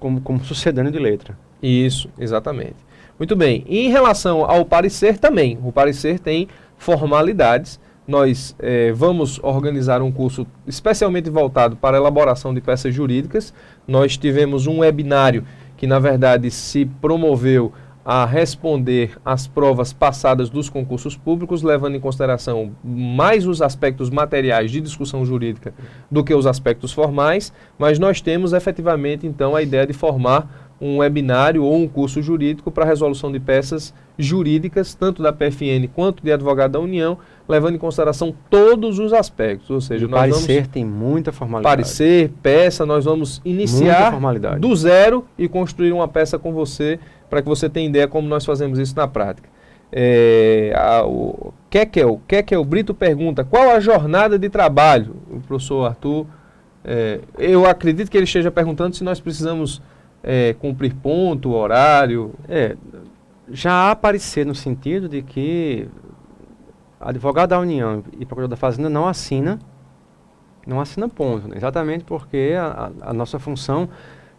como sucedâneo de letra. Isso, exatamente. Muito bem. E em relação ao parecer também. O parecer tem formalidades. Nós vamos organizar um curso especialmente voltado para a elaboração de peças jurídicas. Nós tivemos um webinário que, na verdade, se promoveu a responder às provas passadas dos concursos públicos, levando em consideração mais os aspectos materiais de discussão jurídica do que os aspectos formais, mas nós temos efetivamente, então, a ideia de formar um webinário ou um curso jurídico para a resolução de peças jurídicas, tanto da PFN quanto de advogado da União, levando em consideração todos os aspectos. Ou seja, o parecer tem muita formalidade. Parecer, peça, nós vamos iniciar do zero e construir uma peça com você, para que você tenha ideia como nós fazemos isso na prática. O Kekel Brito pergunta, qual a jornada de trabalho? O professor Arthur, eu acredito que ele esteja perguntando se nós precisamos cumprir ponto, horário. Já há parecer no sentido de que advogado da União e procurador da Fazenda não assina ponto, né? Exatamente porque a nossa função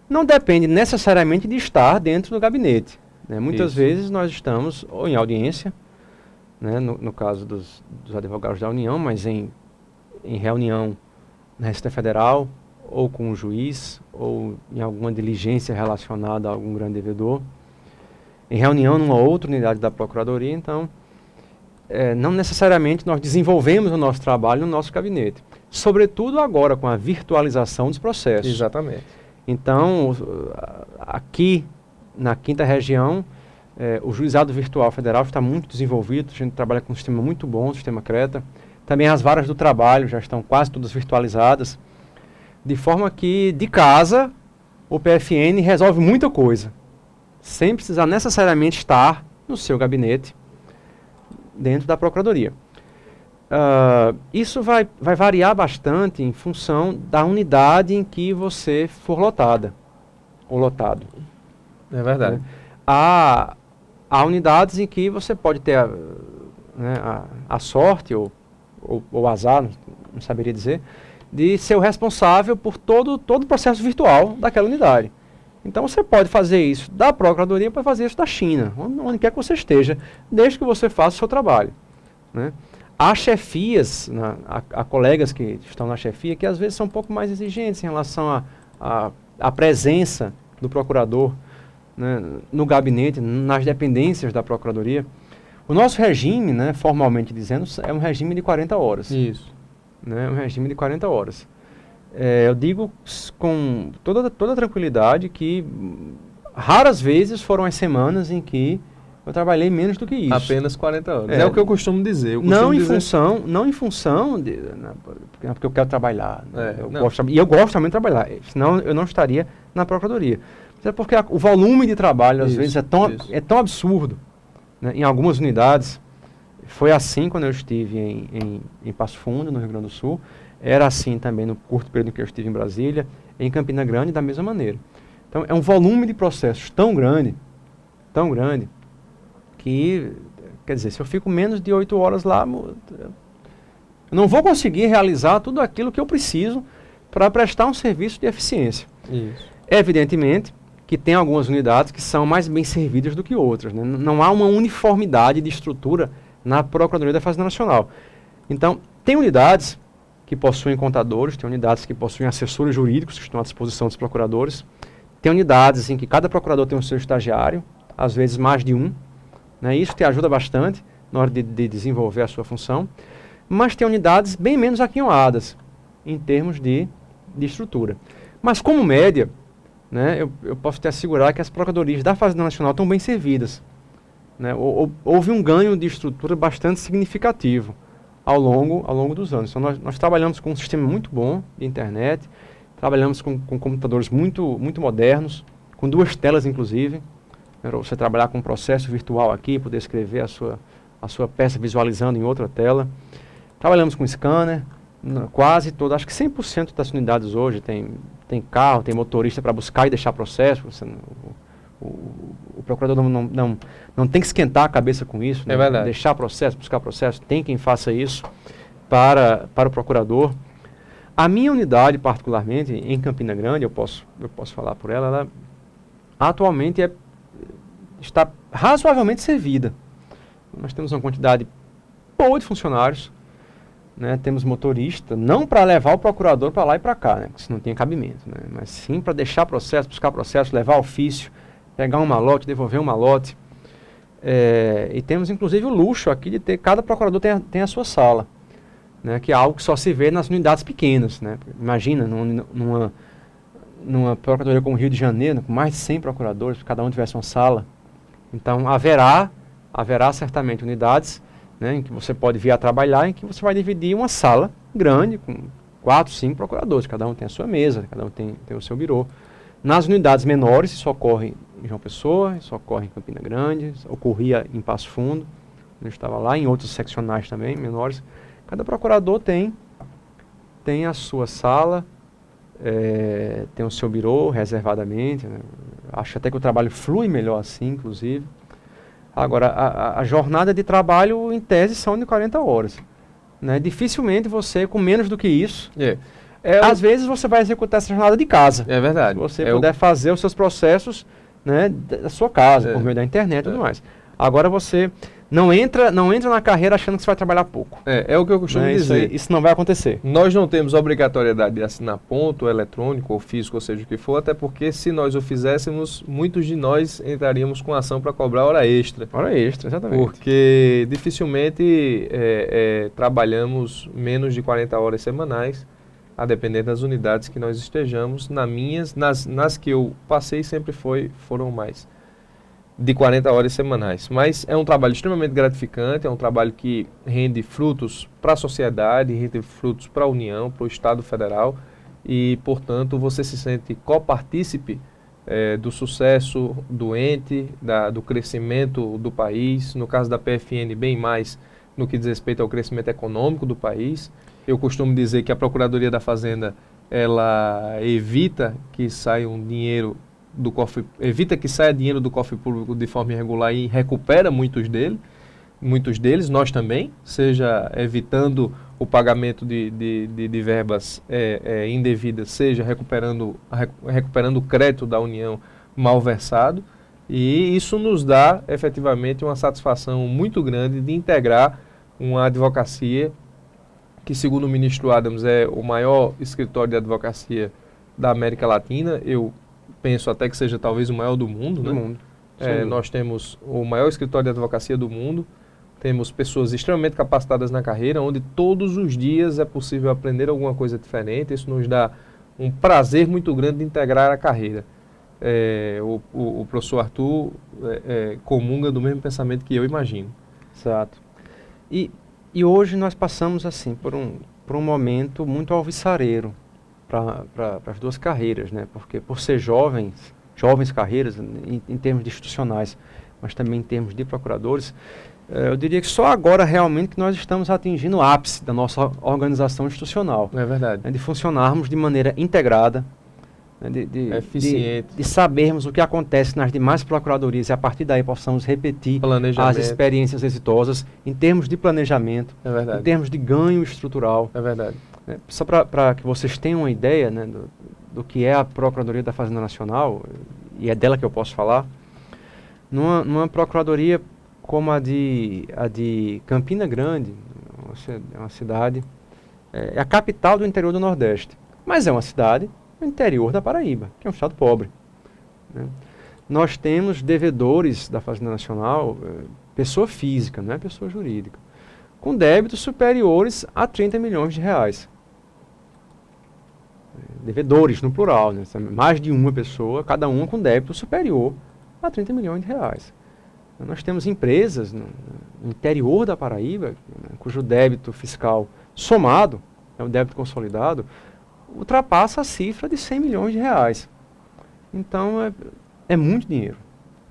não depende necessariamente de estar dentro do gabinete, né? Muitas vezes nós estamos ou em audiência, né? No caso dos advogados da União, mas em reunião na Receita Federal ou com o juiz, ou em alguma diligência relacionada a algum grande devedor, em reunião numa outra unidade da Procuradoria. Então, não necessariamente nós desenvolvemos o nosso trabalho no nosso gabinete, sobretudo agora com a virtualização dos processos. Exatamente. Então, aqui na 5ª Região, o Juizado Virtual Federal está muito desenvolvido, a gente trabalha com um sistema muito bom, o sistema Creta. Também as varas do trabalho já estão quase todas virtualizadas, de forma que, de casa, o PFN resolve muita coisa, sem precisar necessariamente estar no seu gabinete, dentro da Procuradoria. Isso vai variar bastante em função da unidade em que você for lotada, ou lotado. É verdade. Há unidades em que você pode ter a sorte, ou azar, não saberia dizer, de ser o responsável por todo o processo virtual daquela unidade. Então você pode fazer isso da Procuradoria, pode fazer isso da China, onde quer que você esteja, desde que você faça o seu trabalho, né? Há chefias, há colegas que estão na chefia que às vezes são um pouco mais exigentes em relação à presença do procurador, né, no gabinete, nas dependências da Procuradoria. O nosso regime, né, formalmente dizendo, é um regime de 40 horas. Isso. Né, um regime de 40 horas. Eu digo com toda tranquilidade que raras vezes foram as semanas em que eu trabalhei menos do que isso. Apenas 40 horas. É o que eu costumo dizer. Não em função de... porque eu quero trabalhar. Né? Eu gosto também de trabalhar. Senão eu não estaria na Procuradoria. Mas é porque o volume de trabalho, às vezes, é tão absurdo. Né? Em algumas unidades, foi assim quando eu estive em Passo Fundo, no Rio Grande do Sul. Era assim também no curto período em que eu estive em Brasília, em Campina Grande, da mesma maneira. Então, é um volume de processos tão grande, que, quer dizer, se eu fico menos de 8 horas lá, eu não vou conseguir realizar tudo aquilo que eu preciso para prestar um serviço de eficiência. Isso. Evidentemente que tem algumas unidades que são mais bem servidas do que outras, né? Não há uma uniformidade de estrutura na Procuradoria da Fazenda Nacional. Então, tem unidades que possuem contadores, tem unidades que possuem assessores jurídicos que estão à disposição dos procuradores, tem unidades em que cada procurador tem o seu estagiário, às vezes mais de um, né? Isso te ajuda bastante na hora de desenvolver a sua função, mas tem unidades bem menos aquinhoadas em termos de estrutura. Mas como média, né, eu posso te assegurar que as procuradorias da Fazenda Nacional estão bem servidas. Né? Houve um ganho de estrutura bastante significativo ao longo dos anos. Então nós trabalhamos com um sistema muito bom de internet, trabalhamos com computadores muito modernos, com 2 telas inclusive, para você trabalhar com um processo virtual aqui, poder escrever a sua peça visualizando em outra tela. Trabalhamos com scanner, quase todo, acho que 100% das unidades hoje tem carro, tem motorista para buscar e deixar processo. O procurador não tem que esquentar a cabeça com isso, né? É verdade. Deixar processo, buscar processo, tem quem faça isso para o procurador. A minha unidade, particularmente, em Campina Grande, eu posso falar por ela atualmente está razoavelmente servida. Nós temos uma quantidade boa de funcionários, né? Temos motorista, não para levar o procurador para lá e para cá, né? Porque isso não tem cabimento, né? Mas sim para deixar processo, buscar processo, levar ofício, pegar um malote, devolver um malote. E temos inclusive o luxo aqui de ter, cada procurador tem a sua sala, né? Que é algo que só se vê nas unidades pequenas, né? Imagina, numa procuradoria como o Rio de Janeiro, com mais de 100 procuradores, se cada um tivesse uma sala. Então haverá certamente unidades, né, em que você pode vir a trabalhar, em que você vai dividir uma sala grande, com 4, 5 procuradores, cada um tem a sua mesa, cada um tem o seu birô. Nas unidades menores, isso ocorre em João Pessoa, isso ocorre em Campina Grande, ocorria em Passo Fundo, eu estava lá, em outros seccionais também, menores. Cada procurador tem a sua sala, tem o seu birô reservadamente, né? Acho até que o trabalho flui melhor assim, inclusive. Agora, a jornada de trabalho, em tese, são de 40 horas. Né? Dificilmente você, com menos do que isso, às vezes você vai executar essa jornada de casa. É verdade. Se você puder fazer os seus processos, né, da sua casa, por meio da internet e tudo mais. Agora você, Não entra na carreira achando que você vai trabalhar pouco. É o que eu costumo dizer. Isso não vai acontecer. Nós não temos obrigatoriedade de assinar ponto, eletrônico ou físico, ou seja o que for, até porque se nós o fizéssemos, muitos de nós entraríamos com ação para cobrar hora extra. Hora extra, exatamente. Porque dificilmente trabalhamos menos de 40 horas semanais, a depender das unidades que nós estejamos. Nas que eu passei sempre foram mais de 40 horas semanais. Mas é um trabalho extremamente gratificante, é um trabalho que rende frutos para a sociedade, rende frutos para a União, para o Estado Federal e, portanto, você se sente copartícipe do sucesso do ente, do crescimento do país, no caso da PFN, bem mais no que diz respeito ao crescimento econômico do país. Eu costumo dizer que a Procuradoria da Fazenda, ela evita que saia dinheiro do cofre público de forma irregular e recupera muitos deles, nós também, seja evitando o pagamento de verbas indevidas, seja recuperando o crédito da União mal versado, e isso nos dá efetivamente uma satisfação muito grande de integrar uma advocacia que, segundo o ministro Adams, é o maior escritório de advocacia da América Latina. Eu penso até que seja talvez o maior do mundo, né? Do mundo. Nós temos o maior escritório de advocacia do mundo, temos pessoas extremamente capacitadas na carreira, onde todos os dias é possível aprender alguma coisa diferente. Isso nos dá um prazer muito grande de integrar a carreira. O professor Arthur comunga do mesmo pensamento que eu imagino. Exato. E hoje nós passamos assim por um momento muito alvissareiro para as duas carreiras, né? Porque por ser jovens carreiras em termos de institucionais, mas também em termos de procuradores, eu diria que só agora realmente que nós estamos atingindo o ápice da nossa organização institucional. É verdade. Né? De funcionarmos de maneira integrada, né? Eficiente. De sabermos o que acontece nas demais procuradorias e a partir daí possamos repetir as experiências exitosas em termos de planejamento, em termos de ganho estrutural. É verdade. Só para que vocês tenham uma ideia, né, do que é a Procuradoria da Fazenda Nacional, e é dela que eu posso falar, numa procuradoria como a de Campina Grande, é uma cidade, é a capital do interior do Nordeste, mas é uma cidade no interior da Paraíba, que é um estado pobre, né? Nós temos devedores da Fazenda Nacional, pessoa física, não é pessoa jurídica, com débitos superiores a 30 milhões de reais. Devedores, no plural, né? Mais de uma pessoa, cada uma com débito superior a 30 milhões de reais. Nós temos empresas no interior da Paraíba, né, cujo débito fiscal somado, o débito consolidado, ultrapassa a cifra de 100 milhões de reais. Então, é muito dinheiro.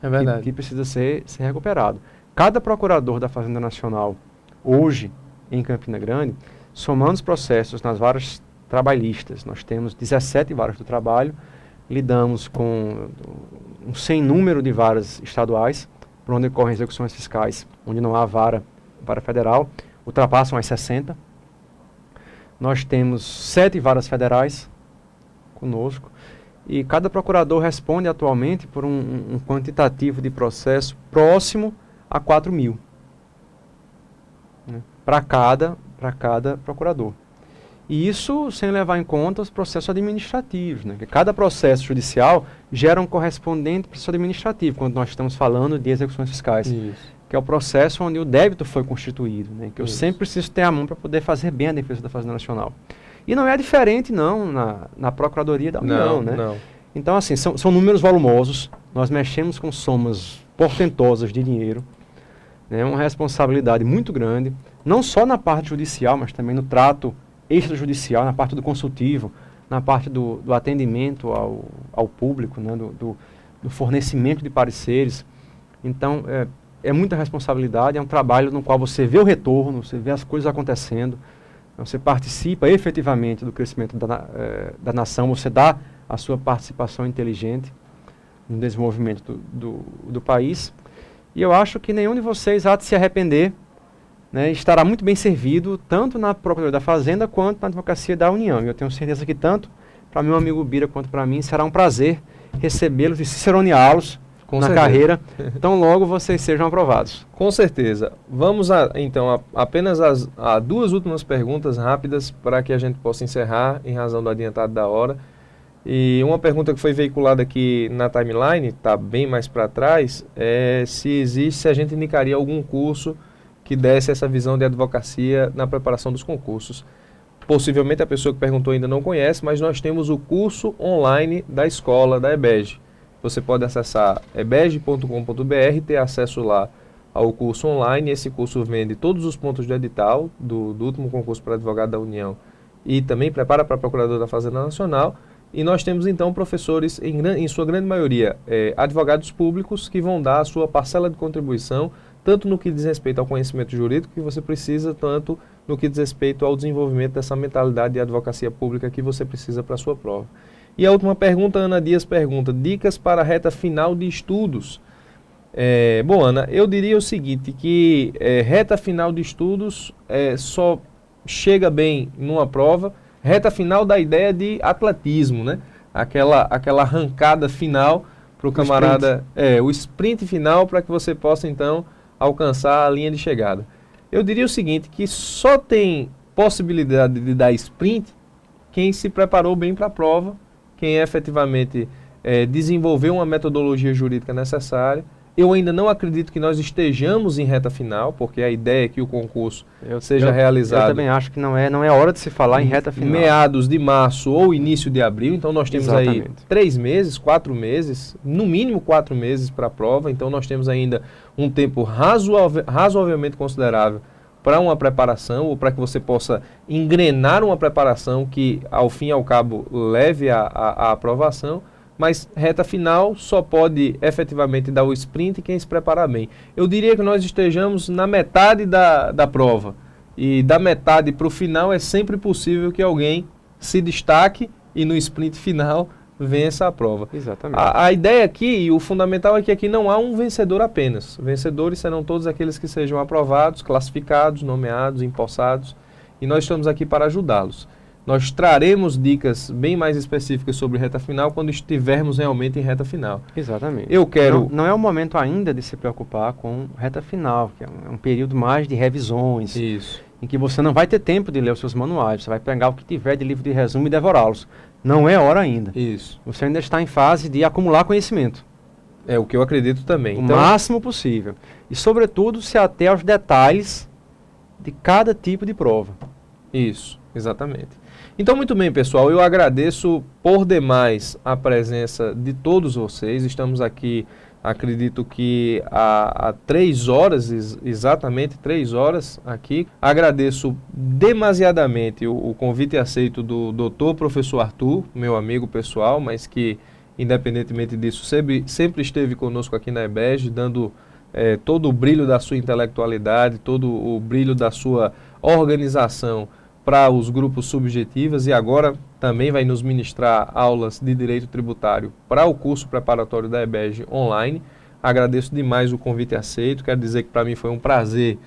É verdade. Que precisa ser recuperado. Cada procurador da Fazenda Nacional, hoje, em Campina Grande, somando os processos nas varas trabalhistas, nós temos 17 varas do trabalho, lidamos com um sem número de varas estaduais, por onde ocorrem execuções fiscais, onde não há vara federal, ultrapassam as 60. Nós temos 7 varas federais conosco, e cada procurador responde atualmente por um quantitativo de processo próximo a 4 mil, né, para cada procurador. E isso sem levar em conta os processos administrativos, né? Que cada processo judicial gera um correspondente processo administrativo, quando nós estamos falando de execuções fiscais. Isso. Que é o processo onde o débito foi constituído, né? Que eu sempre preciso ter a mão para poder fazer bem a defesa da Fazenda Nacional. E não é diferente, não, na Procuradoria da União, né? Não. Então, assim, são números volumosos, nós mexemos com somas portentosas de dinheiro, né? Uma responsabilidade muito grande, não só na parte judicial, mas também no trato extrajudicial, na parte do consultivo, na parte do atendimento ao público, né, do fornecimento de pareceres. Então, é muita responsabilidade, é um trabalho no qual você vê o retorno, você vê as coisas acontecendo, você participa efetivamente do crescimento da nação, você dá a sua participação inteligente no desenvolvimento do país. E eu acho que nenhum de vocês há de se arrepender, né, estará muito bem servido, tanto na Procuradoria da Fazenda, quanto na Advocacia da União. E eu tenho certeza que tanto para meu amigo Bira quanto para mim será um prazer recebê-los e ciceroneá-los Com na certeza. carreira, tão logo vocês sejam aprovados. Com certeza. Vamos então apenas a duas últimas perguntas rápidas para que a gente possa encerrar em razão do adiantado da hora. E uma pergunta que foi veiculada aqui na timeline, está bem mais para trás, é se a gente indicaria algum curso que desse essa visão de advocacia na preparação dos concursos. Possivelmente a pessoa que perguntou ainda não conhece, mas nós temos o curso online da escola, da EBEG. Você pode acessar ebeg.com.br, ter acesso lá ao curso online. Esse curso vende todos os pontos do edital do último concurso para advogado da União e também prepara para procurador da Fazenda Nacional. E nós temos então professores, em sua grande maioria, advogados públicos, que vão dar a sua parcela de contribuição, tanto no que diz respeito ao conhecimento jurídico que você precisa, tanto no que diz respeito ao desenvolvimento dessa mentalidade de advocacia pública que você precisa para a sua prova. E a última pergunta, Ana Dias pergunta, dicas para a reta final de estudos. Bom, Ana, eu diria o seguinte, que reta final de estudos só chega bem numa prova, reta final da ideia de atletismo, né? Aquela arrancada final para o camarada, o sprint final para que você possa então alcançar a linha de chegada. Eu diria o seguinte, que só tem possibilidade de dar sprint quem se preparou bem para a prova, quem efetivamente desenvolveu uma metodologia jurídica necessária. Eu ainda não acredito que nós estejamos em reta final, porque a ideia é que o concurso seja realizado. Eu também acho que não é hora de se falar em reta final. Meados de março ou início de abril, então nós temos aí 3 meses, 4 meses, no mínimo 4 meses para a prova, então nós temos ainda um tempo razoavelmente considerável para uma preparação, ou para que você possa engrenar uma preparação que, ao fim e ao cabo, leve à aprovação. Mas reta final só pode efetivamente dar o sprint quem se preparar bem. Eu diria que nós estejamos na metade da prova. E da metade para o final é sempre possível que alguém se destaque e no sprint final vença a prova. Exatamente. A ideia aqui, e o fundamental é que aqui não há um vencedor apenas. Vencedores serão todos aqueles que sejam aprovados, classificados, nomeados, empossados. E nós estamos aqui para ajudá-los. Nós traremos dicas bem mais específicas sobre reta final quando estivermos realmente em reta final. Exatamente. Eu quero... Não é o momento ainda de se preocupar com reta final, que é um período mais de revisões. Isso. Em que você não vai ter tempo de ler os seus manuais, você vai pegar o que tiver de livro de resumo e devorá-los. Não é hora ainda. Isso. Você ainda está em fase de acumular conhecimento. É o que eu acredito também. O máximo possível. E, sobretudo, se ater aos detalhes de cada tipo de prova. Isso, exatamente. Então, muito bem, pessoal, eu agradeço por demais a presença de todos vocês. Estamos aqui, acredito que há 3 horas, exatamente 3 horas aqui. Agradeço demasiadamente o convite aceito do doutor professor Arthur, meu amigo pessoal, mas que, independentemente disso, sempre esteve conosco aqui na EBEG, dando todo o brilho da sua intelectualidade, todo o brilho da sua organização para os grupos subjetivos, e agora também vai nos ministrar aulas de direito tributário para o curso preparatório da EBEG online. Agradeço demais o convite aceito, quero dizer que para mim foi um prazer,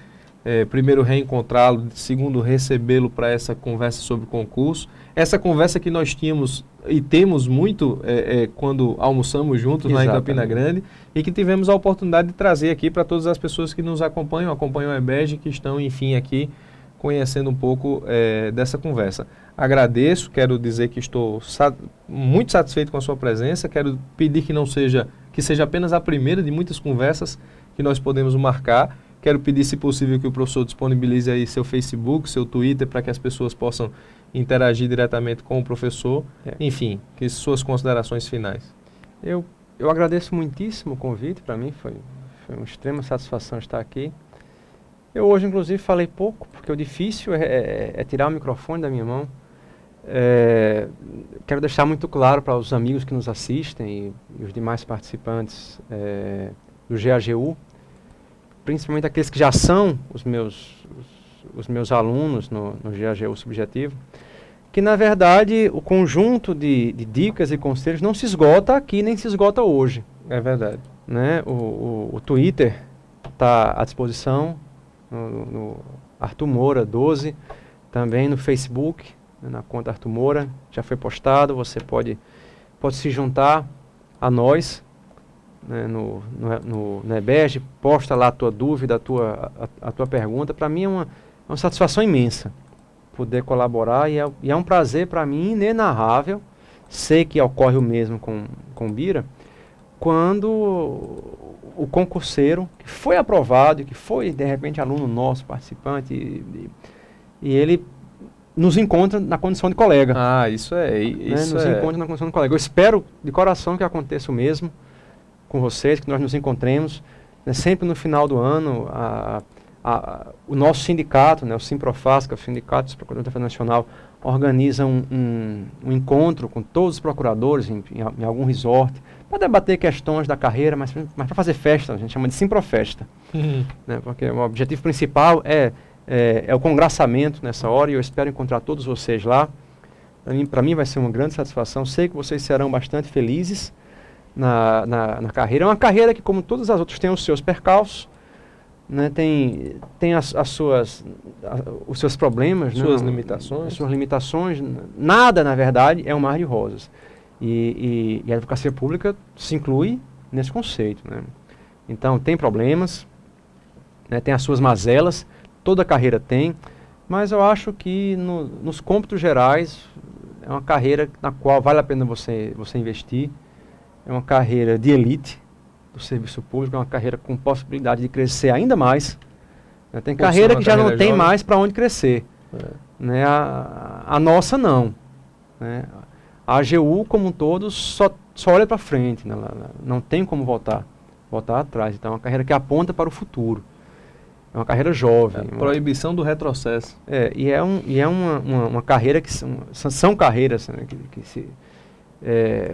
primeiro reencontrá-lo, segundo recebê-lo para essa conversa sobre concurso. Essa conversa que nós tínhamos e temos muito quando almoçamos juntos lá em Campina Grande, e que tivemos a oportunidade de trazer aqui para todas as pessoas que nos acompanham a EBEG, que estão, enfim, aqui conhecendo um pouco dessa conversa. Agradeço, quero dizer que estou muito satisfeito com a sua presença, quero pedir que seja apenas a primeira de muitas conversas que nós podemos marcar. Quero pedir, se possível, que o professor disponibilize aí seu Facebook, seu Twitter, para que as pessoas possam interagir diretamente com o professor. Enfim, que suas considerações finais. Eu agradeço muitíssimo o convite, para mim foi uma extrema satisfação estar aqui. Eu hoje, inclusive, falei pouco, porque o difícil é tirar o microfone da minha mão. Quero deixar muito claro para os amigos que nos assistem e os demais participantes do GAGU, principalmente aqueles que já são os meus alunos no GAGU subjetivo, que, na verdade, o conjunto de dicas e conselhos não se esgota aqui, nem se esgota hoje. É verdade. Né? O Twitter está à disposição, no Arthur Moura 12, também no Facebook, na conta Arthur Moura, já foi postado, você pode se juntar a nós né, no EBERJ, posta lá a tua dúvida, a tua pergunta. Para mim é uma satisfação imensa poder colaborar e é um prazer para mim inenarrável. Sei que ocorre o mesmo com o Bira, quando o concurseiro que foi aprovado, que foi de repente aluno nosso, participante, e ele nos encontra na condição de colega. Ah, isso é. Nos encontra na condição de colega. Eu espero de coração que aconteça o mesmo com vocês, que nós nos encontremos, né, sempre no final do ano. O nosso sindicato, né, o Simprofas, que é o Sindicato dos Procuradores da Fazenda Nacional, organiza um encontro com todos os procuradores em algum resort, para debater questões da carreira, mas para fazer festa. A gente chama de Simprofesta. Né, porque o objetivo principal é o congraçamento nessa hora, e eu espero encontrar todos vocês lá. Para mim vai ser uma grande satisfação. Sei que vocês serão bastante felizes na carreira. É uma carreira que, como todas as outras, tem os seus percalços, né, tem os seus problemas, suas né, limitações. As suas limitações. Nada, na verdade, é um mar de rosas. E a advocacia pública se inclui nesse conceito. Né? Então, tem problemas, né, tem as suas mazelas, toda carreira tem, mas eu acho que nos cômputos gerais é uma carreira na qual vale a pena você investir. É uma carreira de elite do serviço público, é uma carreira com possibilidade de crescer ainda mais. Né? Tem carreira que já não tem mais para onde crescer. Né? A nossa não. Né? A AGU, como um todo, só olha para frente. Né? Não tem como voltar atrás. Então é uma carreira que aponta para o futuro. É uma carreira jovem. Proibição do retrocesso. E é uma carreira que são carreiras, né,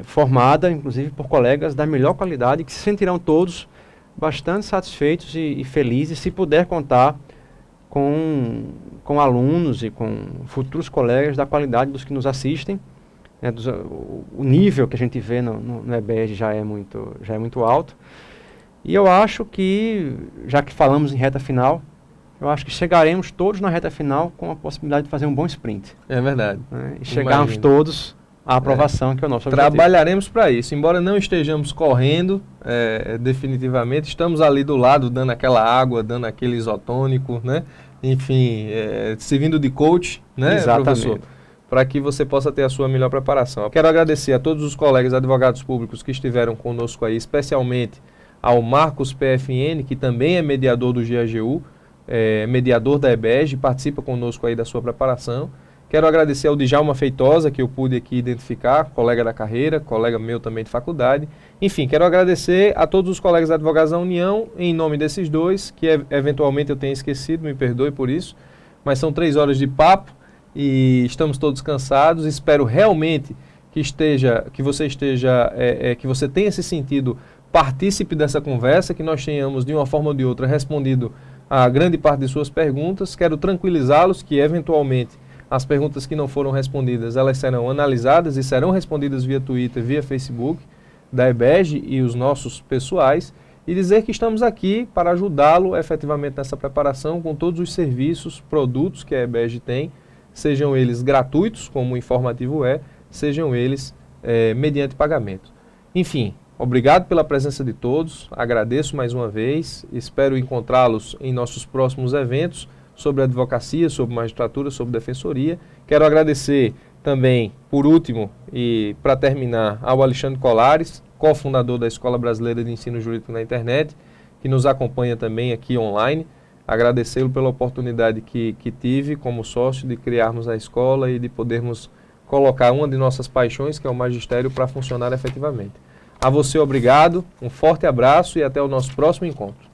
formada, inclusive, por colegas da melhor qualidade, que se sentirão todos bastante satisfeitos e felizes se puder contar com alunos e com futuros colegas da qualidade dos que nos assistem. Né, o nível que a gente vê no EBERJ já é muito alto. E eu acho que, já que falamos em reta final, eu acho que chegaremos todos na reta final com a possibilidade de fazer um bom sprint. É verdade. Né? E chegarmos todos à aprovação, que é o nosso objetivo. Trabalharemos para isso. Embora não estejamos correndo definitivamente, estamos ali do lado, dando aquela água, dando aquele isotônico, né? Enfim, servindo de coach, né, exatamente, professor? Para que você possa ter a sua melhor preparação. Eu quero agradecer a todos os colegas advogados públicos que estiveram conosco aí, especialmente ao Marcos PFN, que também é mediador do GAGU, mediador da EBERJ, participa conosco aí da sua preparação. Quero agradecer ao Djalma Feitosa, que eu pude aqui identificar, colega da carreira, colega meu também de faculdade. Enfim, quero agradecer a todos os colegas advogados da União, em nome desses dois, que eventualmente eu tenha esquecido, me perdoe por isso, mas são 3 horas de papo e estamos todos cansados. Espero realmente que você tenha se sentido partícipe dessa conversa, que nós tenhamos, de uma forma ou de outra, respondido a grande parte de suas perguntas. Quero tranquilizá-los que, eventualmente, as perguntas que não foram respondidas, elas serão analisadas e serão respondidas via Twitter, via Facebook, da EBERJ e os nossos pessoais, e dizer que estamos aqui para ajudá-lo efetivamente nessa preparação com todos os serviços, produtos que a EBERJ tem, sejam eles gratuitos, como o informativo sejam eles mediante pagamento. Enfim, obrigado pela presença de todos, agradeço mais uma vez, espero encontrá-los em nossos próximos eventos sobre advocacia, sobre magistratura, sobre defensoria. Quero agradecer também, por último e para terminar, ao Alexandre Colares, cofundador da Escola Brasileira de Ensino Jurídico na Internet, que nos acompanha também aqui online. Agradecê-lo pela oportunidade que tive como sócio de criarmos a escola e de podermos colocar uma de nossas paixões, que é o magistério, para funcionar efetivamente. A você, obrigado, um forte abraço e até o nosso próximo encontro.